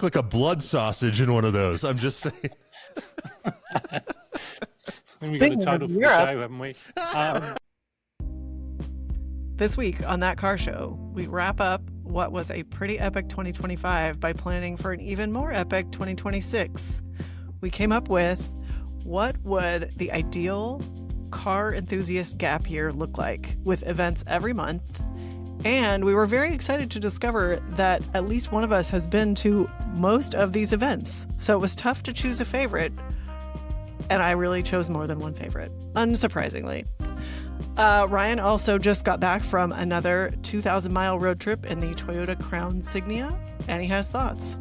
like a blood sausage in one of those. I'm just saying. We got a title for the show, haven't we? This week on That Car Show, we wrap up what was a pretty epic 2025 by planning for an even more epic 2026. We came up with what would the ideal car enthusiast gap year look like with events every month. And we were very excited to discover that at least one of us has been to most of these events. So it was tough to choose a favorite. And I really chose more than one favorite, unsurprisingly. Ryan also just got back from another 2,000-mile road trip in the Toyota Crown Signia, and he has thoughts.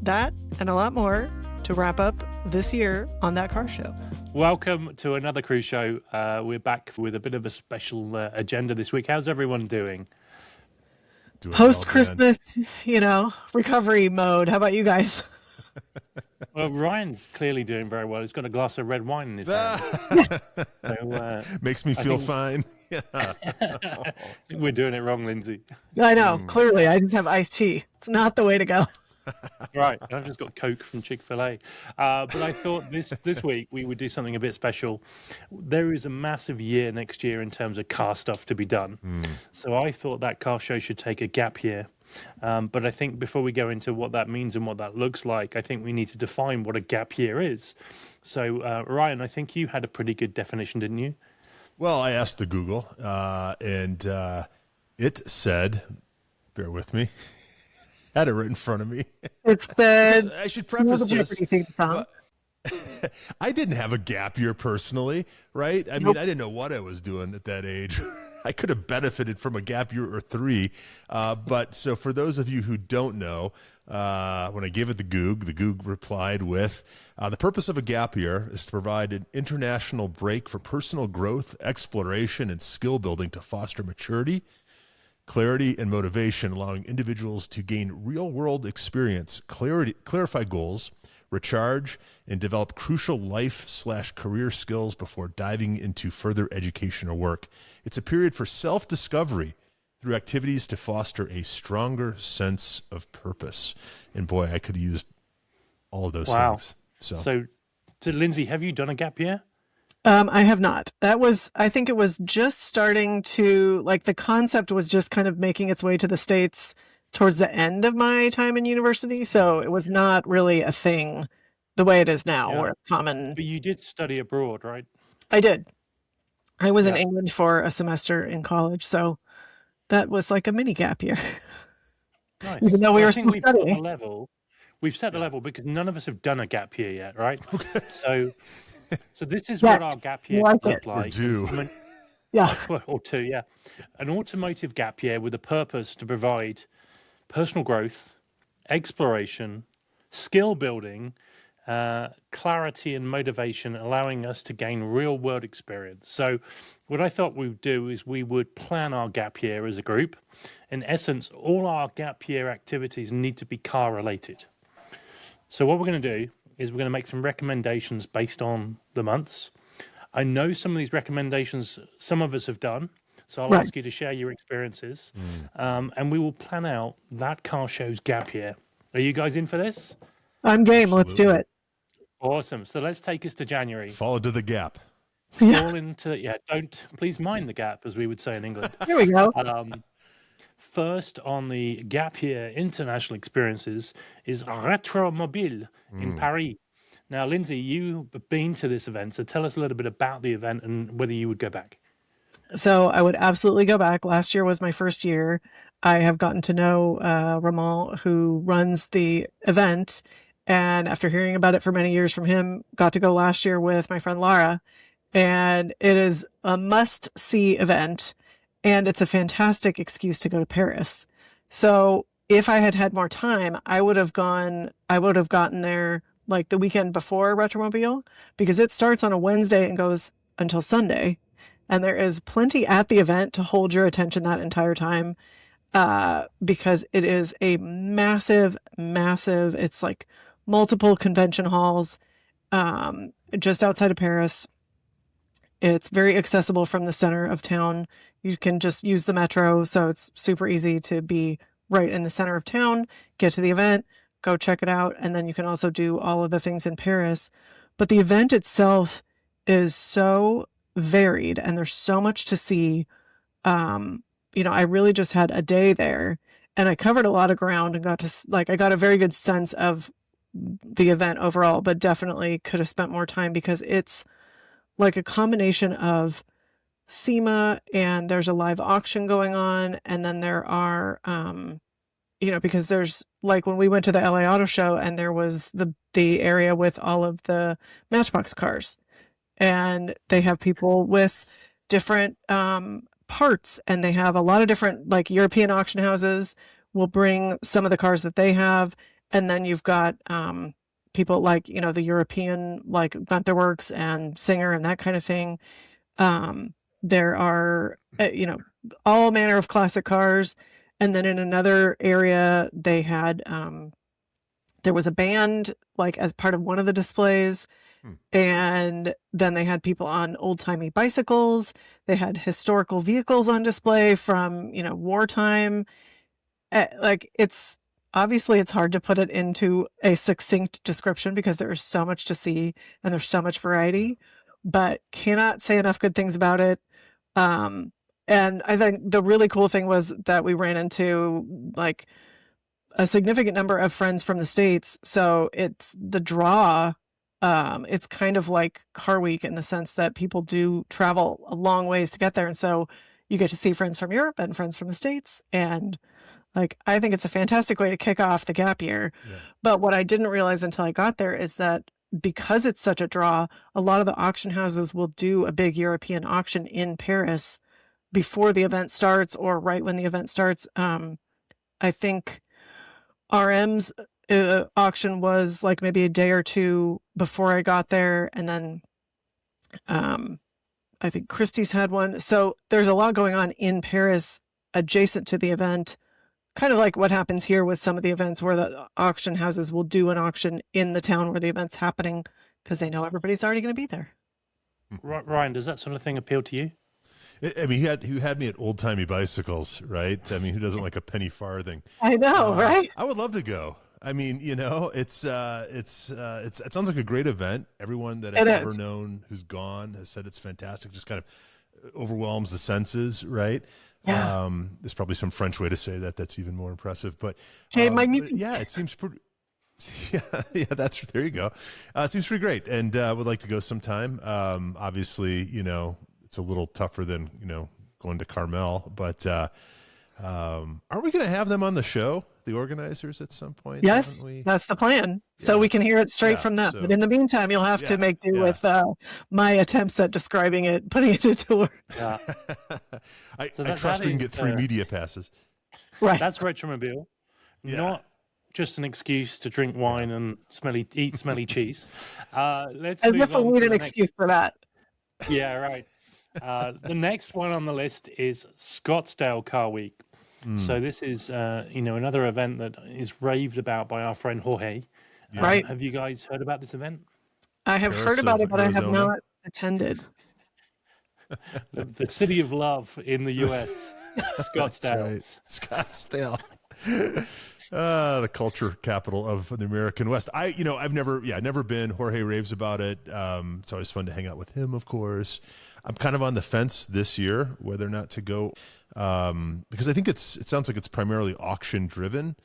That and a lot more to wrap up this year on That Car Show. Welcome to another cruise show. We're back with a bit of a special agenda this week. How's everyone doing? Post-Christmas, recovery mode. How about you guys? Well, Ryan's clearly doing very well. He's got a glass of red wine in his hand. So, makes me feel fine. Yeah. I think we're doing it wrong, Lindsay. I know. Clearly, I just have iced tea. It's not the way to go. Right. I've just got Coke from Chick-fil-A. But I thought this week we would do something a bit special. There is a massive year next year in terms of car stuff to be done. So I thought That Car Show should take a gap year. But I think before we go into what that means and what that looks like, I think we need to define what a gap year is. So, Ryan, I think you had a pretty good definition, didn't you? Well, I asked the Google, and it said, bear with me, I had it right in front of me. It said, I should preface this. I didn't have a gap year personally, right? I mean, I didn't know what I was doing at that age. I could have benefited from a gap year or three. But so for those of you who don't know, when I gave it the Goog replied with, the purpose of a gap year is to provide an international break for personal growth, exploration, and skill building to foster maturity, clarity, and motivation, allowing individuals to gain real-world experience, clarify goals, recharge, and develop crucial life/career skills before diving into further education or work. It's a period for self-discovery through activities to foster a stronger sense of purpose. And boy, I could have used all of those things. So, Lindsay, have you done a gap year? I have not. I think it was just starting to, the concept was just kind of making its way to the States towards the end of my time in university. So it was not really a thing the way it is now, where it's common. But you did study abroad, right? I did. I was in England for a semester in college. So that was like a mini gap year. Nice. Even though we were still studying. We've set the level because none of us have done a gap year yet, right? So this is what our gap year could look like. Or two, yeah. An automotive gap year with a purpose to provide personal growth, exploration, skill building, clarity and motivation, allowing us to gain real world experience. So what I thought we would do is we would plan our gap year as a group. In essence, all our gap year activities need to be car related. So what we're going to do is we're going to make some recommendations based on the months. I know some of these recommendations, some of us have done. So I'll ask you to share your experiences, and we will plan out That Car Show's gap year. Are you guys in for this? I'm game. Let's do it. Awesome. So let's take us to January. Fall into the gap. Fall into, don't, please mind the gap, as we would say in England. Here we go. First on the gap year international experiences is Retromobile in Paris. Now, Lindsay, you've been to this event, so tell us a little bit about the event and whether you would go back. So I would absolutely go back. Last year was my first year. I have gotten to know Ramon, who runs the event. And after hearing about it for many years from him, got to go last year with my friend Lara. And it is a must-see event. And it's a fantastic excuse to go to Paris. So if I had had more time, I would have gotten there like the weekend before Retromobile, because it starts on a Wednesday and goes until Sunday. And there is plenty at the event to hold your attention that entire time, because it is a massive, it's like multiple convention halls just outside of Paris. It's very accessible from the center of town. You can just use the metro, so it's super easy to be right in the center of town, get to the event, go check it out. And then you can also do all of the things in Paris. But the event itself is so varied and there's so much to see. I really just had a day there and I covered a lot of ground and I got a very good sense of the event overall, but definitely could have spent more time because it's like a combination of SEMA and there's a live auction going on. And then there are, because there's like when we went to the LA Auto Show and there was the area with all of the Matchbox cars and they have people with different parts and they have a lot of different like European auction houses will bring some of the cars that they have. And then you've got people like, the European like Gunther Works and Singer and that kind of thing. There are, all manner of classic cars. And then in another area, they had, there was a band like as part of one of the displays. And then they had people on old-timey bicycles. They had historical vehicles on display from, wartime. It's hard to put it into a succinct description because there is so much to see and there's so much variety, but cannot say enough good things about it. And I think the really cool thing was that we ran into like a significant number of friends from the States. So it's the draw. It's kind of like Car Week in the sense that people do travel a long ways to get there. And so you get to see friends from Europe and friends from the States. And I think it's a fantastic way to kick off the gap year. Yeah. But what I didn't realize until I got there is that because it's such a draw, a lot of the auction houses will do a big European auction in Paris before the event starts or right when the event starts. I think RM's auction was like maybe a day or two before I got there. And then I think Christie's had one. So there's a lot going on in Paris adjacent to the event, kind of like what happens here with some of the events where the auction houses will do an auction in the town where the event's happening because they know everybody's already going to be there. Ryan, does that sort of thing appeal to you? I mean, he had me at old timey bicycles, right? I mean, who doesn't like a penny farthing? I know, right? I would love to go. I mean, it sounds like a great event. Everyone that I've ever known who's gone has said it's fantastic. Just kind of overwhelms the senses, right? Yeah. There's probably some French way to say that. That's even more impressive. But it seems pretty. Yeah, there you go. It seems pretty great, and would like to go sometime. Obviously, it's a little tougher than going to Carmel, but are we going to have them on the show, the organizers, at some point? Yes, that's the plan. So we can hear it straight from them. So, but in the meantime, you'll have to make do with my attempts at describing it, putting it into words. Yeah. I trust we can get 3 media passes. Right. That's Retromobile. Yeah. Not just an excuse to drink wine and eat smelly cheese. Let's As if we need an excuse for that. Yeah, right. The next one on the list is Scottsdale Car Week. So this is, another event that is raved about by our friend Jorge. Right. Have you guys heard about this event? I have heard about it, but I have not attended. The city of love in the U.S., Scottsdale. That's right. Scottsdale. The culture capital of the American West. I've never been. Jorge raves about it. It's always fun to hang out with him, of course. I'm kind of on the fence this year whether or not to go, because I think it sounds like it's primarily auction driven,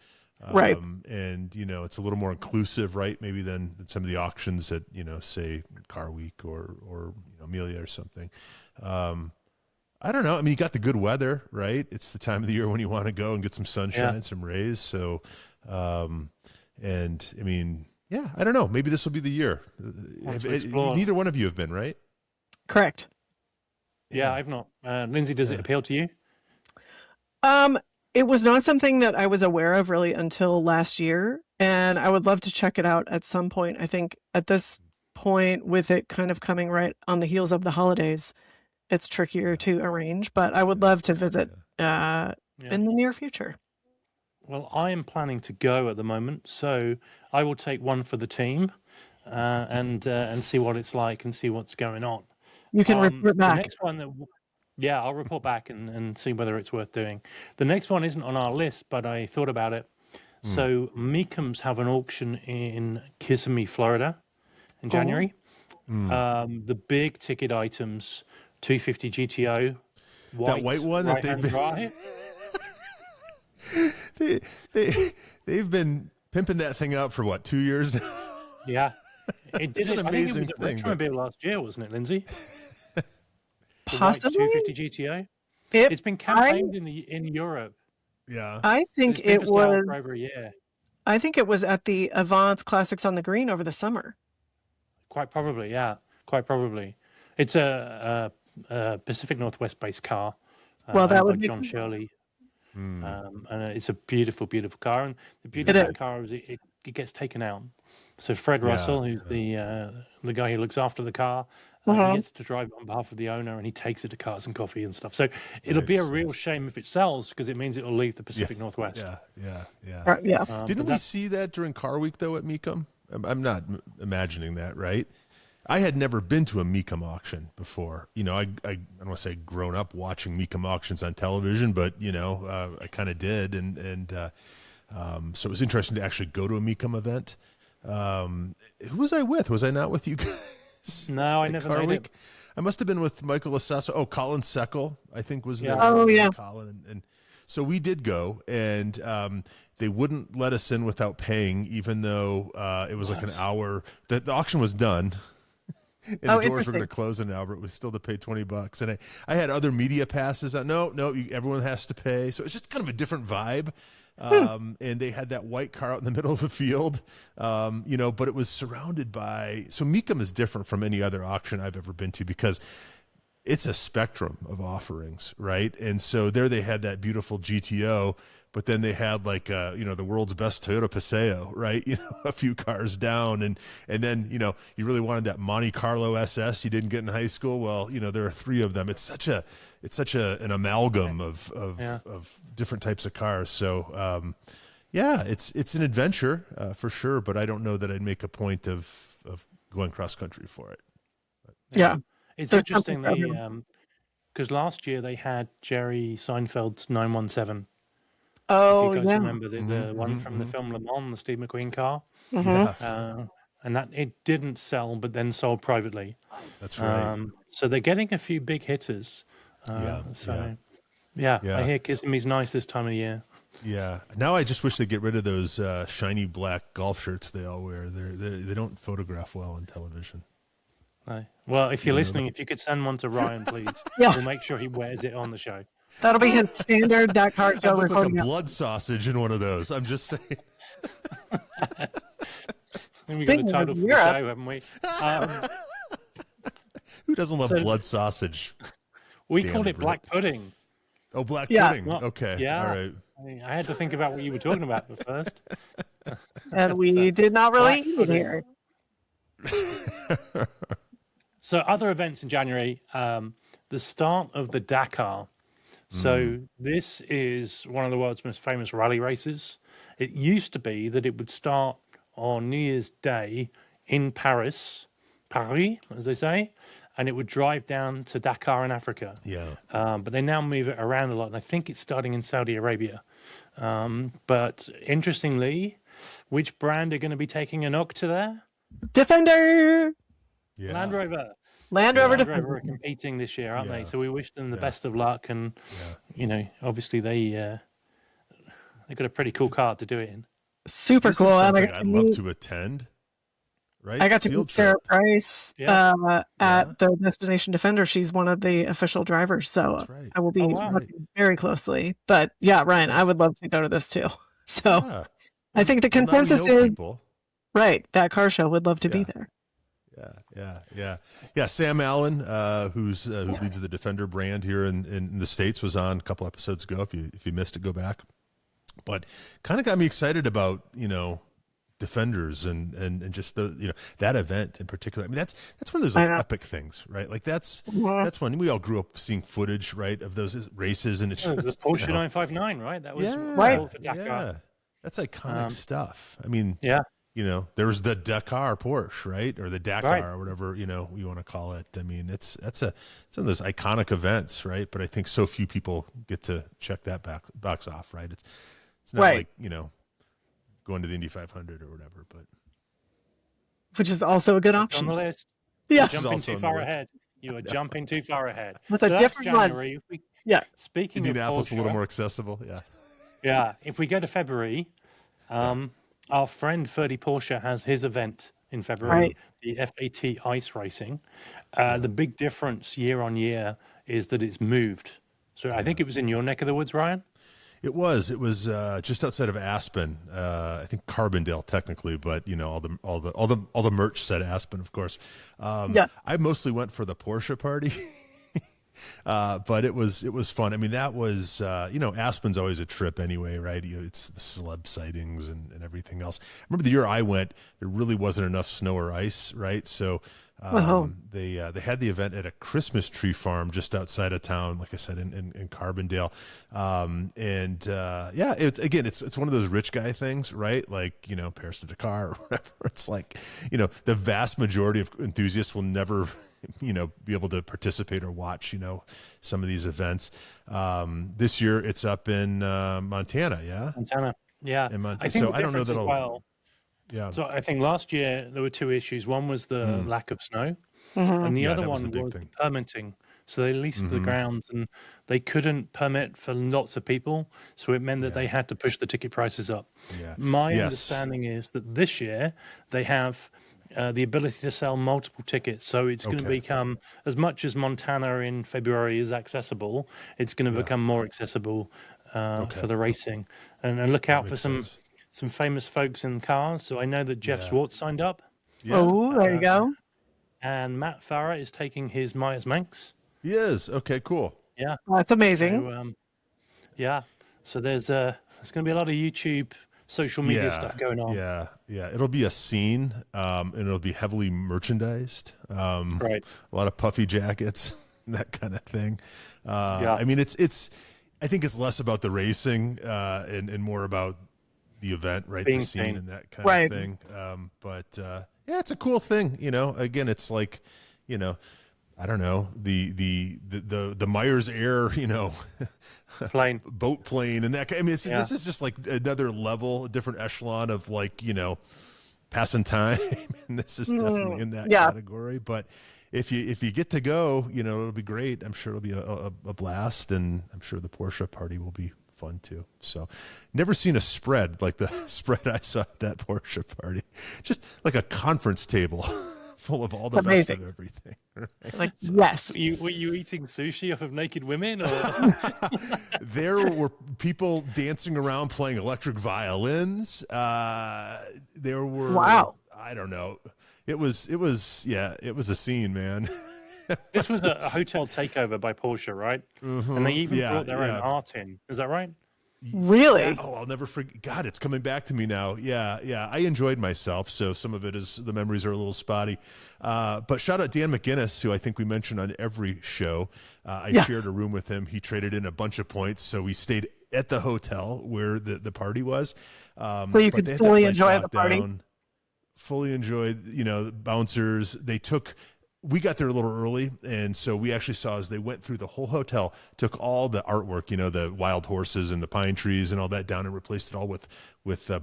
right? And it's a little more inclusive, right? Maybe than some of the auctions at say Car Week or Amelia or something. I don't know. I mean, you got the good weather, right? It's the time of the year when you want to go and get some sunshine, some rays. So, and I mean, I don't know. Maybe this will be the year. Neither one of you have been, right? Correct. Yeah, I've not. Lindsay, does it appeal to you? It was not something that I was aware of really until last year, and I would love to check it out at some point. I think at this point, with it kind of coming right on the heels of the holidays, it's trickier to arrange, but I would love to visit in the near future. Well, I am planning to go at the moment, so I will take one for the team and see what it's like and see what's going on. You can report back. The next one I'll report back and see whether it's worth doing. The next one isn't on our list, but I thought about it. So Meekums have an auction in Kissimmee, Florida, in January. The big ticket items, 250 GTO, that white one that they've been they've been pimping that thing out for what, 2 years now? Yeah, it did. It's an amazing thing. It was at Retromobile last year, wasn't it, Lindsay? Possibly. 250 GTO. It's been campaigned in Europe. Yeah, I think it was for over a year. I think it was at the Avant Classics on the Green over the summer. Quite probably, yeah. Quite probably. It's a Pacific Northwest based car. Well, that by would John Shirley. And it's a beautiful, beautiful car. And the beauty of that car is it gets taken out. So Fred Russell, who's the guy who looks after the car, he gets to drive it on behalf of the owner, and he takes it to Cars and Coffee and stuff. So it'll be a real shame if it sells, because it means it'll leave the Pacific Northwest. Yeah. Didn't we see that during Car Week, though, at Mecum? I'm not imagining that, right? I had never been to a Mecum auction before. I don't want to say grown up watching Mecum auctions on television, but, I kind of did. And so it was interesting to actually go to a Mecum event. Who was I with? Was I not with you guys? No, I never made it. I must have been with Michael Assesso. Oh, Colin Seckel, I think was there. Oh, yeah. Colin. And so we did go, and they wouldn't let us in without paying, even though it was like an hour. The auction was done. And the doors were going to close in an hour, but we still had to pay $20. And I had other media passes. No, everyone has to pay. So it's just kind of a different vibe. And they had that white car out in the middle of a field, but it was surrounded by. So Mecum is different from any other auction I've ever been to, because it's a spectrum of offerings, right? And so there they had that beautiful GTO, but then they had like, the world's best Toyota Paseo, right? A few cars down. And then, you really wanted that Monte Carlo SS you didn't get in high school. Well, there are three of them. It's such an amalgam of different types of cars. So, it's an adventure for sure, but I don't know that I'd make a point of going cross country for it. Yeah. It's interesting, because last year they had Jerry Seinfeld's 917. Oh, if you guys yeah. remember the one from the film Le Mans, the Steve McQueen car. And that it didn't sell, but then sold privately. That's right. So they're getting a few big hitters. I hear Kissimmee's nice this time of year. Yeah. Now I just wish they'd get rid of those shiny black golf shirts they all wear. They don't photograph well on television. No. Well, if you're listening, if you could send one to Ryan, please. We'll make sure he wears it on the show. That'll be his standard Dakar show. I look like a blood sausage in one of those. I'm just saying. We got a title for the show, haven't we? Who doesn't love blood sausage? We called it black pudding. Oh, black pudding. Okay. Yeah. All right. I had to think about what you were talking about at first. And we did not really eat it here. So other events in January, the start of the Dakar. So this is one of the world's most famous rally races. It used to be that it would start on New Year's Day in Paris, as they say, and it would drive down to Dakar in Africa. Yeah. But they now move it around a lot, and I think it's starting in Saudi Arabia. But interestingly, which brand are going to be taking an Octa there? Defender. Yeah. Land Rover. Land Rover are competing this year, aren't they? So we wish them the best of luck, and obviously they got a pretty cool car to do it in. Super cool. I'd love to attend. Right? I got to meet Sarah Price at the Destination Defender. She's one of the official drivers, so I will be working very closely. But Ryan, I would love to go to this too. So I think the consensus is right. That car show would love to be there. Yeah. Sam Allen, who leads the Defender brand here in the States, was on a couple episodes ago. If you missed it, go back. But kind of got me excited about Defenders and just that event in particular. I mean, that's one of those epic things, right? Like that's when we all grew up seeing footage, right, of those races, and it's the Porsche 959, right? That was that's iconic stuff. I mean, there was the Dakar Porsche, right? Or the Dakar or whatever, you want to call it. I mean, it's one of those iconic events, right? But I think so few people get to check that box off, right? It's not like, going to the Indy 500 or whatever. But which is also a good It's option. on the list. Yeah. You're jumping too far ahead. You are jumping too far ahead. With so a that's different January. one. Yeah. Speaking Indianapolis of Porsche, a little more accessible. Yeah. Yeah. If we go to February, our friend Ferdy Porsche has his event in February, the FAT Ice Racing. The big difference year on year is that it's moved. So I think it was in your neck of the woods, Ryan. It was just outside of Aspen. I think Carbondale technically, but all the merch said Aspen, of course. I mostly went for the Porsche party. But it was fun. I mean, that was, Aspen's always a trip anyway, right? It's the celeb sightings and everything else. I remember the year I went, there really wasn't enough snow or ice, right? So they had the event at a Christmas tree farm just outside of town, like I said, in Carbondale. It's one of those rich guy things, right? Like, Paris to Dakar or whatever. It's like, the vast majority of enthusiasts will never be able to participate or watch, some of these events. This year it's up in Montana. Yeah. Montana. Yeah. I don't know that Yeah. So I think last year there were two issues. One was the lack of snow, and the other one was the permitting. So they leased the grounds, and they couldn't permit for lots of people. So it meant that they had to push the ticket prices up. Yeah. My understanding is that this year they have the ability to sell multiple tickets. So it's going to become, as much as Montana in February is accessible, it's going to become more accessible for the racing. And look out for some famous folks in cars. So I know that Jeff Swartz signed up. Yeah. Oh, there you go. And Matt Farah is taking his Myers Manx. He is. Okay, cool. Yeah. That's amazing. So, so there's going to be a lot of YouTube social media stuff going on. Yeah. It'll be a scene, and it'll be heavily merchandised. Right. A lot of puffy jackets, that kind of thing. I mean, I think it's less about the racing and more about the event, right? The scene and that kind of thing. It's a cool thing. Again, it's like, I don't know, the Myers Air, plane, boat plane, and that. I mean, this is just like another level, a different echelon of like, passing time, and this is definitely in that category. But if you get to go, it'll be great. I'm sure it'll be a blast, and I'm sure the Porsche party will be fun too. So, never seen a spread like the spread I saw at that Porsche party. Just like a conference table full of all the best of everything. Right? Like, yes. Were you eating sushi off of naked women? Or? There were people dancing around playing electric violins. There were, I don't know. It was a scene, man. This was a hotel takeover by Porsche, right? And they even brought their own art in. Is that right? Really? Yeah. Oh, I'll never forget. God, it's coming back to me now. Yeah. I enjoyed myself, so some of it is the memories are a little spotty. But shout out Dan McGinnis, who I think we mentioned on every show. I shared a room with him. He traded in a bunch of points, so we stayed at the hotel where the party was. So you could fully enjoy the party. Fully enjoyed, the bouncers. We got there a little early, and so we actually saw as they went through the whole hotel, took all the artwork, the wild horses and the pine trees and all that down and replaced it all with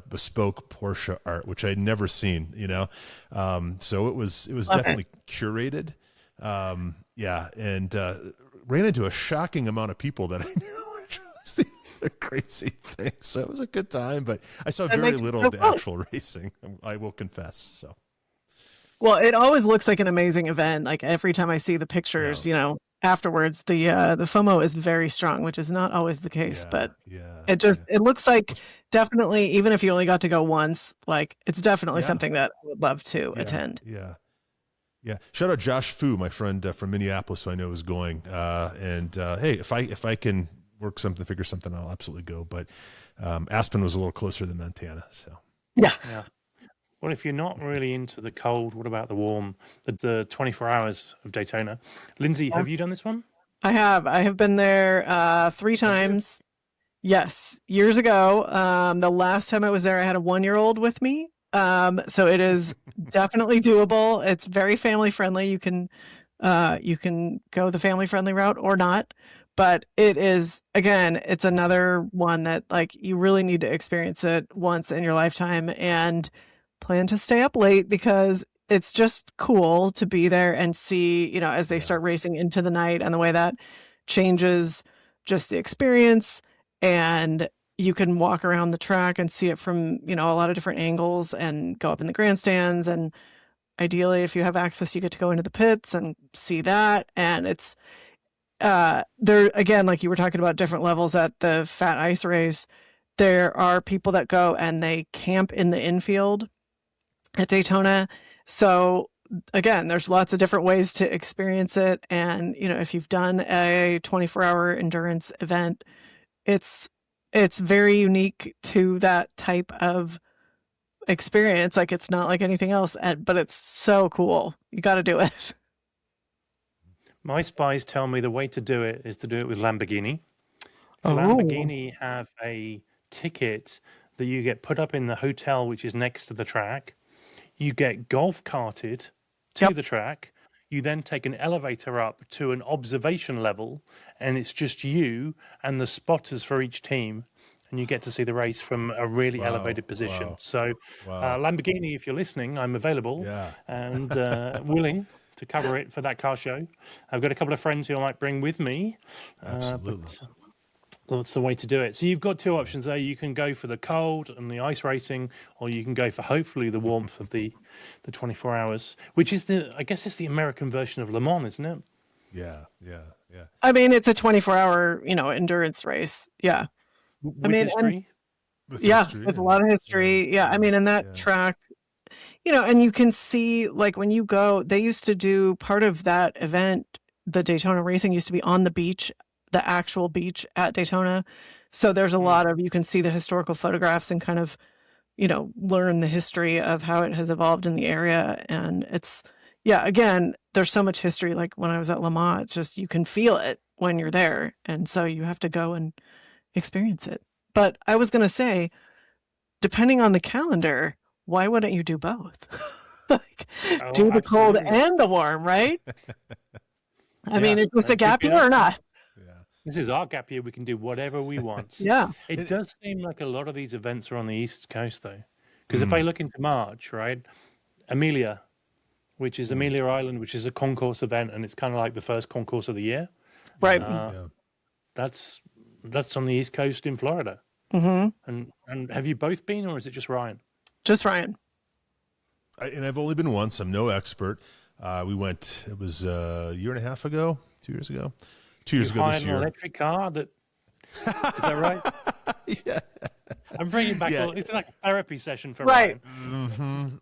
bespoke Porsche art, which I'd never seen, So it was definitely curated. And ran into a shocking amount of people that I knew, which was the crazy thing. So it was a good time, but I saw very little of the actual racing, I will confess, so. Well, it always looks like an amazing event. Like every time I see the pictures, afterwards, the FOMO is very strong, which is not always the case. But it looks like definitely, even if you only got to go once, like it's definitely something that I would love to attend. Yeah. Shout out Josh Fu, my friend from Minneapolis, who I know is going. Hey, if I can figure something, I'll absolutely go. But Aspen was a little closer than Montana, so yeah. Well, if you're not really into the cold, what about the warm? The 24 hours of Daytona. Lindsay, have you done this one? I have. I have been there 3 times. Yes, years ago. The last time I was there, I had a 1-year-old with me. So it is definitely doable. It's very family friendly. You can go the family friendly route or not. but it is, again, it's another one that like you really need to experience it once in your lifetime and plan to stay up late because it's just cool to be there and see, as they start racing into the night and the way that changes just the experience. And you can walk around the track and see it from, a lot of different angles and go up in the grandstands. And ideally, if you have access, you get to go into the pits and see that. And it's there again, like you were talking about different levels at the Fat Ice Race. There are people that go and they camp in the infield at Daytona. So again, there's lots of different ways to experience it. And, if you've done a 24-hour endurance event, it's very unique to that type of experience. Like it's not like anything else, but it's so cool. You got to do it. My spies tell me the way to do it is to do it with Lamborghini. Oh. Lamborghini have a ticket that you get put up in the hotel, which is next to the track. You get golf carted to the track. You then take an elevator up to an observation level, and it's just you and the spotters for each team. And you get to see the race from a really elevated position. Wow. So Lamborghini, if you're listening, I'm available and willing to cover it for that car show. I've got a couple of friends who I might bring with me. Absolutely. That's the way to do it. So you've got two options there. You can go for the cold and the ice racing, or you can go for hopefully the warmth of the 24 hours, which is I guess it's the American version of Le Mans, isn't it? Yeah. I mean, it's a 24-hour, endurance race. Yeah. With history? With a lot of history. Yeah. I mean, and that track, and you can see, like, when you go, they used to do part of that event, the Daytona racing used to be on the beach, the actual beach at Daytona. So there's a lot of, you can see the historical photographs and kind of, learn the history of how it has evolved in the area. And it's, again, there's so much history. Like when I was at Le Mans, it's just, you can feel it when you're there. And so you have to go and experience it. But I was going to say, depending on the calendar, why wouldn't you do both? Do the cold and the warm, right? I mean, is this a gap year or not? This is our gap year. We can do whatever we want. It does seem like a lot of these events are on the East Coast, though. Because if I look into March, right, Amelia, which is Amelia Island, which is a concourse event, and it's kind of like the first concourse of the year. Right. That's on the East Coast in Florida. And have you both been, or is it just Ryan? Just Ryan. And I've only been once. I'm no expert. We went, it was a year and a half ago, 2 years ago. 2 years ago this year. An electric car is that right? Yeah. I'm bringing back, it's like a therapy session for Ryan.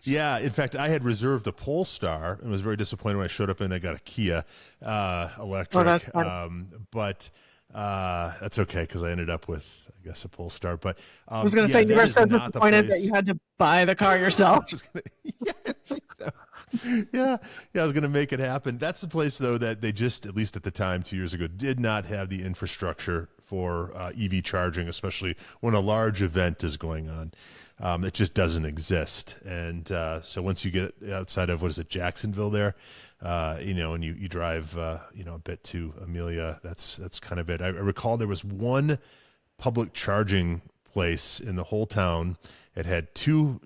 Yeah, in fact, I had reserved a Polestar and was very disappointed when I showed up and I got a Kia electric. That's fun. But that's okay because I ended up with, I guess, a Polestar. But I was going to say, you were so disappointed that you had to buy the car yourself. I was going to make it happen. That's the place, though, that they just, at least at the time, 2 years ago, did not have the infrastructure for EV charging, especially when a large event is going on. It just doesn't exist. And so once you get outside of, Jacksonville there, and you drive, a bit to Amelia, that's kind of it. I recall there was one public charging place in the whole town. It had two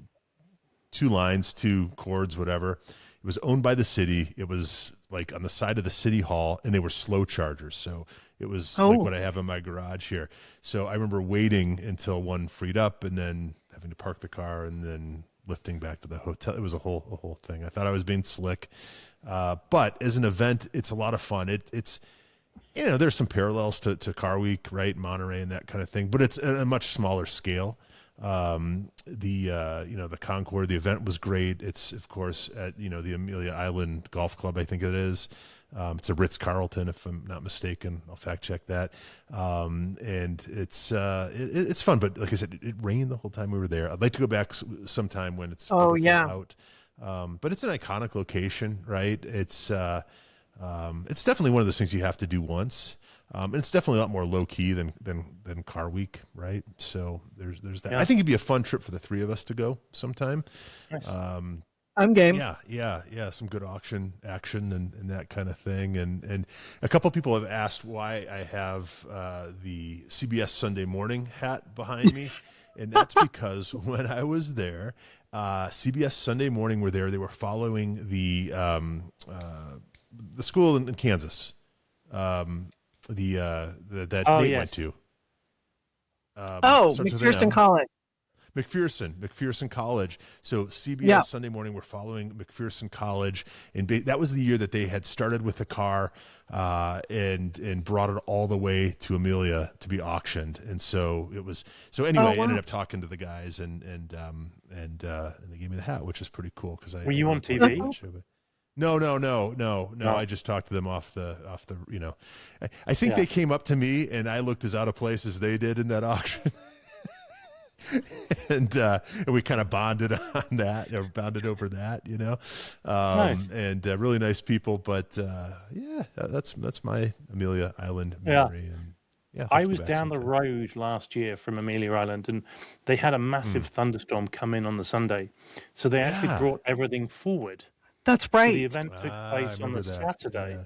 lines, two cords, whatever. It was owned by the city. It was like on the side of the city hall, and they were slow chargers. So it was like what I have in my garage here. So I remember waiting until one freed up and then having to park the car and then lifting back to the hotel. It was a whole thing. I thought I was being slick. But as an event, it's a lot of fun. It's there's some parallels to Car Week, right? Monterey and that kind of thing, but it's a much smaller scale. The Concord, the event was great. It's of course at, the Amelia Island Golf Club, I think it is. It's a Ritz-Carlton, if I'm not mistaken. I'll fact check that. And it's fun, but like I said, it rained the whole time we were there. I'd like to go back sometime when it's out. But it's an iconic location, right? It's definitely one of those things you have to do once. And it's definitely a lot more low key than Car Week, right? So there's that. Yeah. I think it'd be a fun trip for the three of us to go sometime. Nice. I'm game. Yeah. Some good auction action and that kind of thing. And a couple people have asked why I have the CBS Sunday Morning hat behind me. And that's because when I was there, CBS Sunday Morning were there. They were following the school in Kansas, that Nate went to. McPherson College. McPherson College. So CBS Sunday Morning, we're following McPherson College, and that was the year that they had started with the car and brought it all the way to Amelia to be auctioned. And so it was. So anyway, I ended up talking to the guys, and they gave me the hat, which is pretty cool because were you on TV? No. I just talked to them off the. I think they came up to me, and I looked as out of place as they did in that auction. and we kind of bonded on that, or bonded over that, nice. And really nice people. But that's my Amelia Island memory. And I was down the road last year from Amelia Island, and they had a massive thunderstorm come in on the Sunday, so they actually brought everything forward. That's right. So the event took place on the Saturday.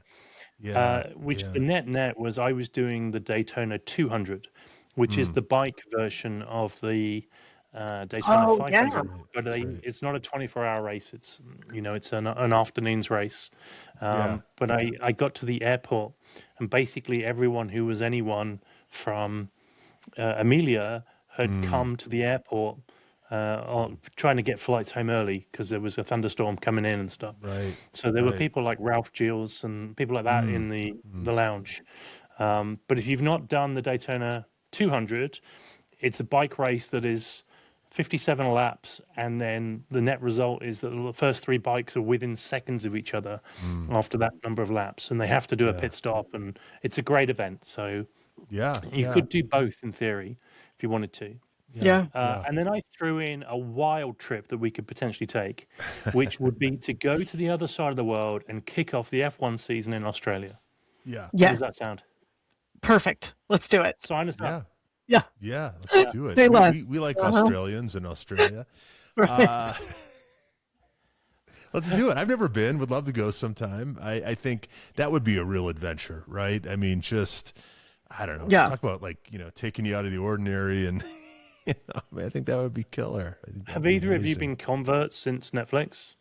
Which the net was I was doing the Daytona 200. Which is the bike version of the Daytona 500, but it's not a 24-hour race. It's it's an afternoon's race. But I got to the airport, and basically everyone who was anyone from Amelia had come to the airport, trying to get flights home early because there was a thunderstorm coming in and stuff. Right. So there were people like Ralph Gilles and people like that in the lounge. But if you've not done the Daytona 200, it's a bike race that is 57 laps, and then the net result is that the first three bikes are within seconds of each other after that number of laps, and they have to do a pit stop, and it's a great event. So you could do both in theory if you wanted to. And then I threw in a wild trip that we could potentially take, which would be to go to the other side of the world and kick off the F1 season in Australia. Yes. How does that sound? Perfect. Let's do it. Sign us up. Yeah, let's do it. We like Australians in Australia. Right. Let's do it. I've never been. Would love to go sometime. I think that would be a real adventure, right? I mean, I don't know. Talk about taking you out of the ordinary, and I think that would be killer. Have either of you been converts since Netflix?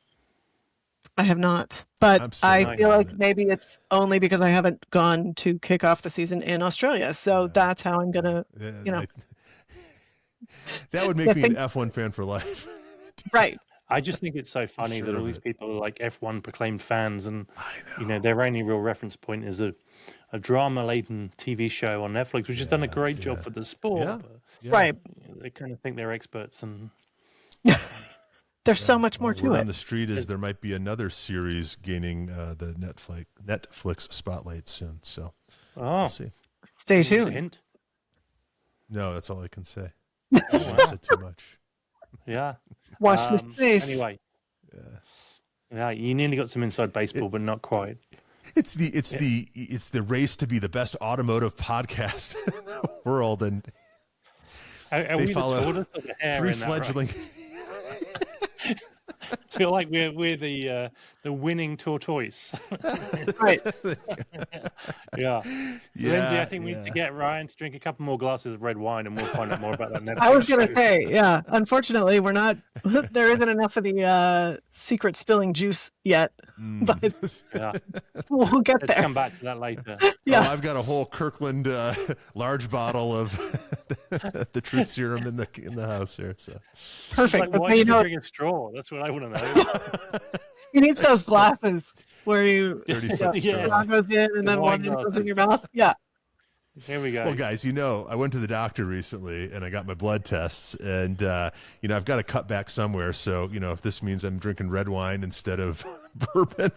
I have not, but I feel like maybe it's only because I haven't gone to kick off the season in Australia. So that's how I'm gonna, that would make me an F1 fan for life. Right. I just think it's so funny that all these people are like F1 proclaimed fans, and their only real reference point is a drama-laden TV show on Netflix, which has done a great job for the sport. Right. They kind of think they're experts, and there's so much more to it. On the street is there might be another series gaining the Netflix spotlight soon. So we'll see. Stay tuned. Hint? No, that's all I can say. I said too much. Yeah. Watch this space. Anyway. Yeah, you nearly got some inside baseball, but not quite. It's the race to be the best automotive podcast in the world, and are we the three fledgling. Right? Feel like we're the winning tortoise. Right. So Lindsay, I think we need to get Ryan to drink a couple more glasses of red wine, and we'll find out more about that Netflix I was going show. to say, unfortunately, we're not. There isn't enough of the secret spilling juice yet, but we'll get there. Let's come back to that later. I've got a whole Kirkland large bottle of the truth serum in the house here. So perfect. Why are you drinking a straw? That's what I want to know. You need those glasses where you straw goes in and then one goes in your mouth. Yeah. There we go. Well, guys, I went to the doctor recently and I got my blood tests, and I've got to cut back somewhere. So if this means I'm drinking red wine instead of bourbon,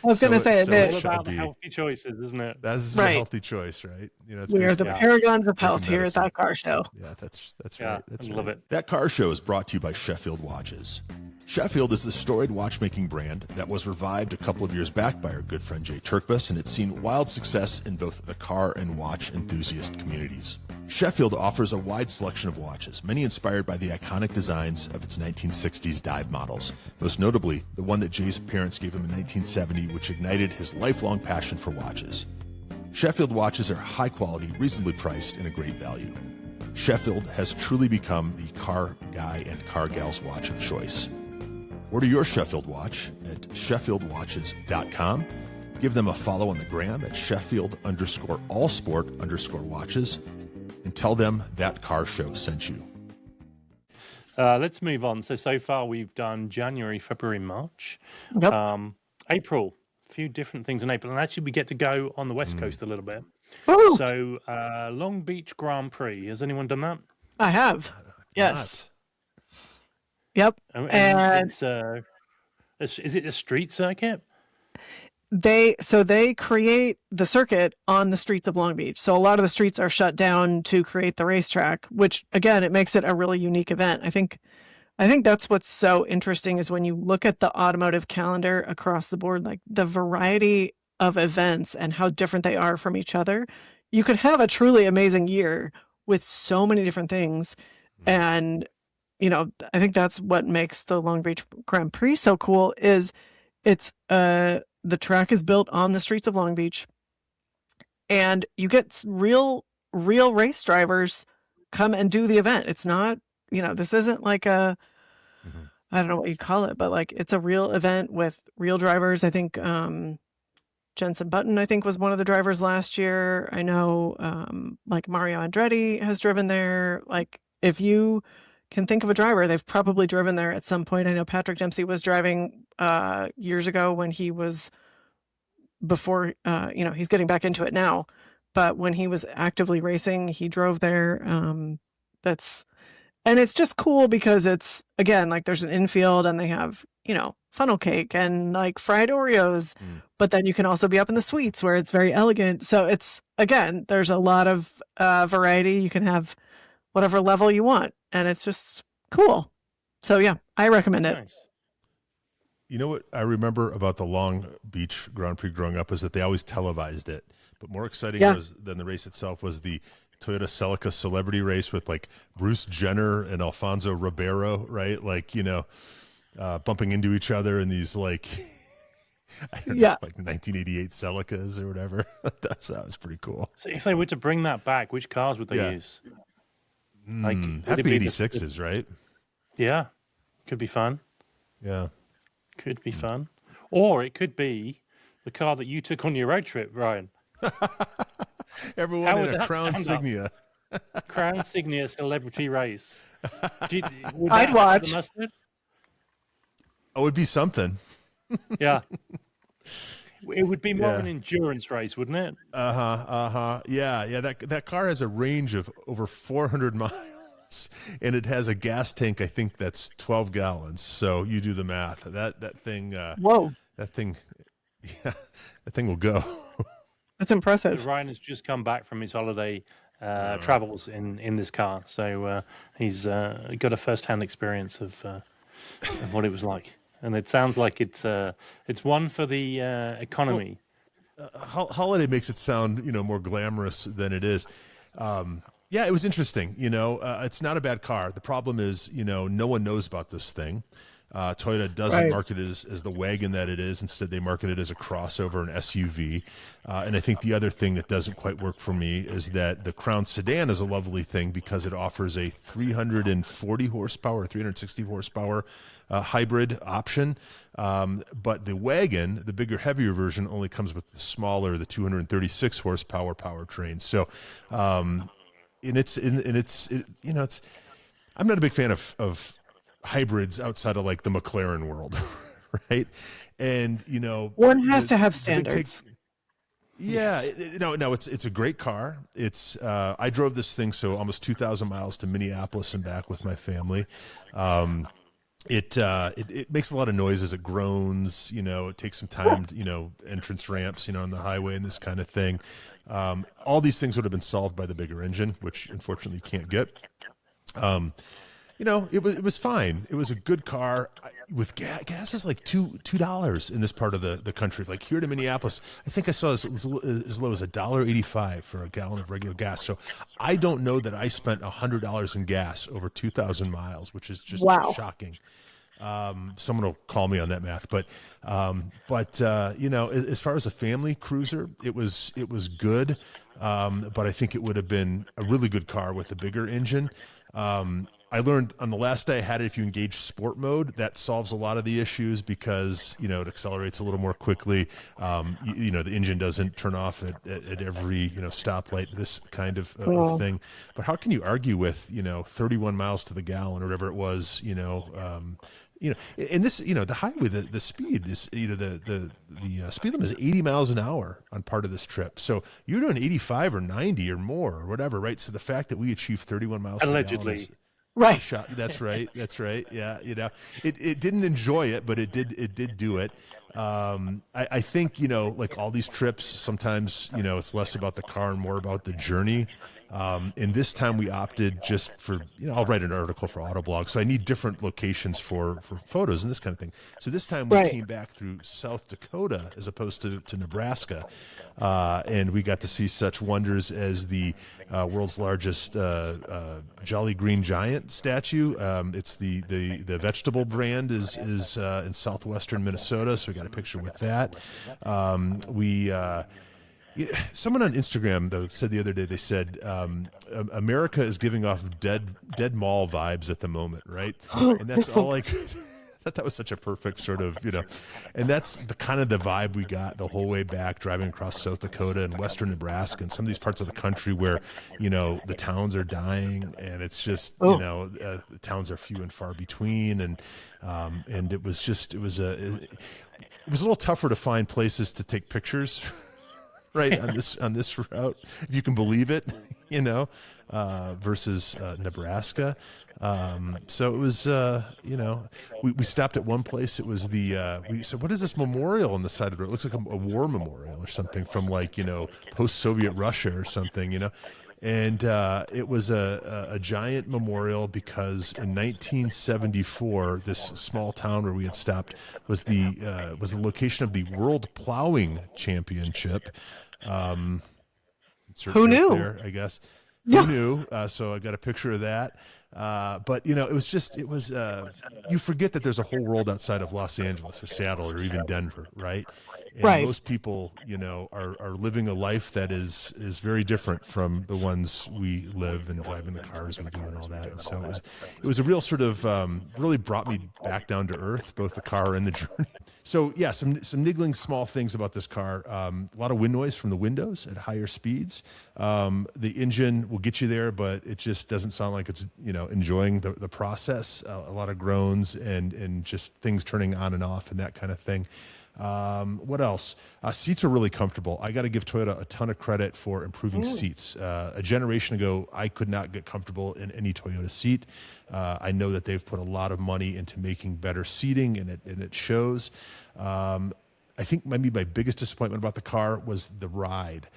I was going to say it's all about the healthy choices, isn't it? That's a healthy choice, right? We are the paragons of health here at That Car Show. Yeah, that's right. I love it. That Car Show is brought to you by Sheffield Watches. Sheffield is the storied watchmaking brand that was revived a couple of years back by our good friend Jay Turkbus, and it's seen wild success in both the car and watch enthusiast communities. Sheffield offers a wide selection of watches, many inspired by the iconic designs of its 1960s dive models, most notably the one that Jay's parents gave him in 1970, which ignited his lifelong passion for watches. Sheffield watches are high quality, reasonably priced, and a great value. Sheffield has truly become the car guy and car gal's watch of choice. Order your Sheffield watch at sheffieldwatches.com. Give them a follow on the gram at Sheffield_allsport_watches and tell them that car show sent you. Let's move on. So far we've done January, February, March. Yep. April, a few different things in April. And actually we get to go on the West Coast a little bit. Woo! So Long Beach Grand Prix. Has anyone done that? I have. Yes. Yep. And it's, is it a street circuit? They create the circuit on the streets of Long Beach. So a lot of the streets are shut down to create the racetrack, which again, it makes it a really unique event. I think that's what's so interesting is when you look at the automotive calendar across the board, like the variety of events and how different they are from each other. You could have a truly amazing year with so many different things. And, I think that's what makes the Long Beach Grand Prix so cool is it's the track is built on the streets of Long Beach, and you get real race drivers come and do the event. It's not, this isn't like I don't know what you'd call it, but like it's a real event with real drivers. I think Jensen Button, I think, was one of the drivers last year. I know like Mario Andretti has driven there. Like if you can think of a driver, they've probably driven there at some point. I know Patrick Dempsey was driving years ago when he was before, he's getting back into it now, but when he was actively racing, he drove there. And it's just cool because it's, again, like there's an infield and they have, funnel cake and like fried Oreos, but then you can also be up in the suites where it's very elegant. So it's, again, there's a lot of variety. You can have whatever level you want, and it's just cool. So yeah, I recommend it. Nice. You know what I remember about the Long Beach Grand Prix growing up is that they always televised it. But more exciting than the race itself was the Toyota Celica celebrity race with like Bruce Jenner and Alfonso Ribeiro, right? Like, bumping into each other in these like, I don't know, like 1988 Celicas or whatever. that was pretty cool. So if they were to bring that back, which cars would they use? Like have to be 86s, right? Yeah, could be fun. Yeah, could be fun. Or it could be the car that you took on your road trip, Ryan. Everyone in a Crown Signia. Crown Signia celebrity race. I'd watch. It would be something. Yeah. It would be more of an endurance race, wouldn't it? Yeah. That car has a range of over 400 miles, and it has a gas tank, I think that's 12 gallons. So you do the math. That thing. Whoa. That thing will go. That's impressive. Ryan has just come back from his holiday travels in this car, so he's got a first-hand experience of what it was like. And it sounds like it's one for the economy. Well, holiday makes it sound more glamorous than it is. Yeah, it was interesting. It's not a bad car. The problem is no one knows about this thing. Toyota doesn't market it as the wagon that it is. Instead, they market it as a crossover, an SUV. And I think the other thing that doesn't quite work for me is that the Crown sedan is a lovely thing because it offers a 340 horsepower, 360 horsepower hybrid option. But the wagon, the bigger, heavier version, only comes with the smaller, the 236 horsepower powertrain. So, I'm not a big fan of hybrids outside of like the McLaren world, right? And one has to have standards. It's a great car. It's I drove this thing almost 2,000 miles to Minneapolis and back with my family. It makes a lot of noise as it groans. It takes some time. Entrance ramps. On the highway and this kind of thing. All these things would have been solved by the bigger engine, which unfortunately you can't get. it was fine. It was a good car. With gas is like $2 in this part of the country. Like here to Minneapolis, I think I saw as low as $1.85 for a gallon of regular gas. So I don't know that I spent $100 in gas over 2,000 miles, which is just shocking. Someone will call me on that math, but as far as a family cruiser, it was good. But I think it would have been a really good car with a bigger engine. I learned on the last day I had it, if you engage sport mode, that solves a lot of the issues because, it accelerates a little more quickly. The engine doesn't turn off at every, stoplight, this kind of thing. But how can you argue with, 31 miles to the gallon or whatever it was, and this, the highway, the speed is, the speed limit is 80 miles an hour on part of this trip. So you're doing 85 or 90 or more or whatever, right? So the fact that we achieved 31 miles allegedly. Right. That's right. Yeah. It didn't enjoy it, but it did do it. I think, like all these trips, sometimes, it's less about the car and more about the journey. And this time we opted just for, I'll write an article for Autoblog. So I need different locations for photos and this kind of thing. So this time we came back through South Dakota as opposed to Nebraska. And we got to see such wonders as the world's largest Jolly Green Giant statue. It's the vegetable brand is in southwestern Minnesota. So we got a picture with that. Someone on Instagram, though, said the other day, they said, America is giving off dead mall vibes at the moment, right? And that's all I could. I thought that was such a perfect sort of, and that's the kind of the vibe we got the whole way back driving across South Dakota and western Nebraska and some of these parts of the country where, the towns are dying and it's just, the towns are few and far between. And it was a little tougher to find places to take pictures. Right on this route, if you can believe it, versus Nebraska. So it was, we stopped at one place. It was we said, what is this memorial on the side of the road? It looks like a war memorial or something from post-Soviet Russia or something, And it was a giant memorial because in 1974, this small town where we had stopped was the location of the World Plowing Championship. Who knew? There, I guess. Who knew? So I got a picture of that. But it was you forget that there's a whole world outside of Los Angeles or Seattle or even Denver, right? And most people, are living a life that is very different from the ones we live and driving the cars we do and all that. And so it was a real sort of really brought me back down to earth, both the car and the journey. So yeah, some niggling small things about this car. A lot of wind noise from the windows at higher speeds. The engine will get you there, but it just doesn't sound like it's enjoying the process. A lot of groans and just things turning on and off and that kind of thing. What else? Seats are really comfortable. I got to give Toyota a ton of credit for improving seats. A generation ago, I could not get comfortable in any Toyota seat. I know that they've put a lot of money into making better seating, and it shows. I think maybe my biggest disappointment about the car was the ride.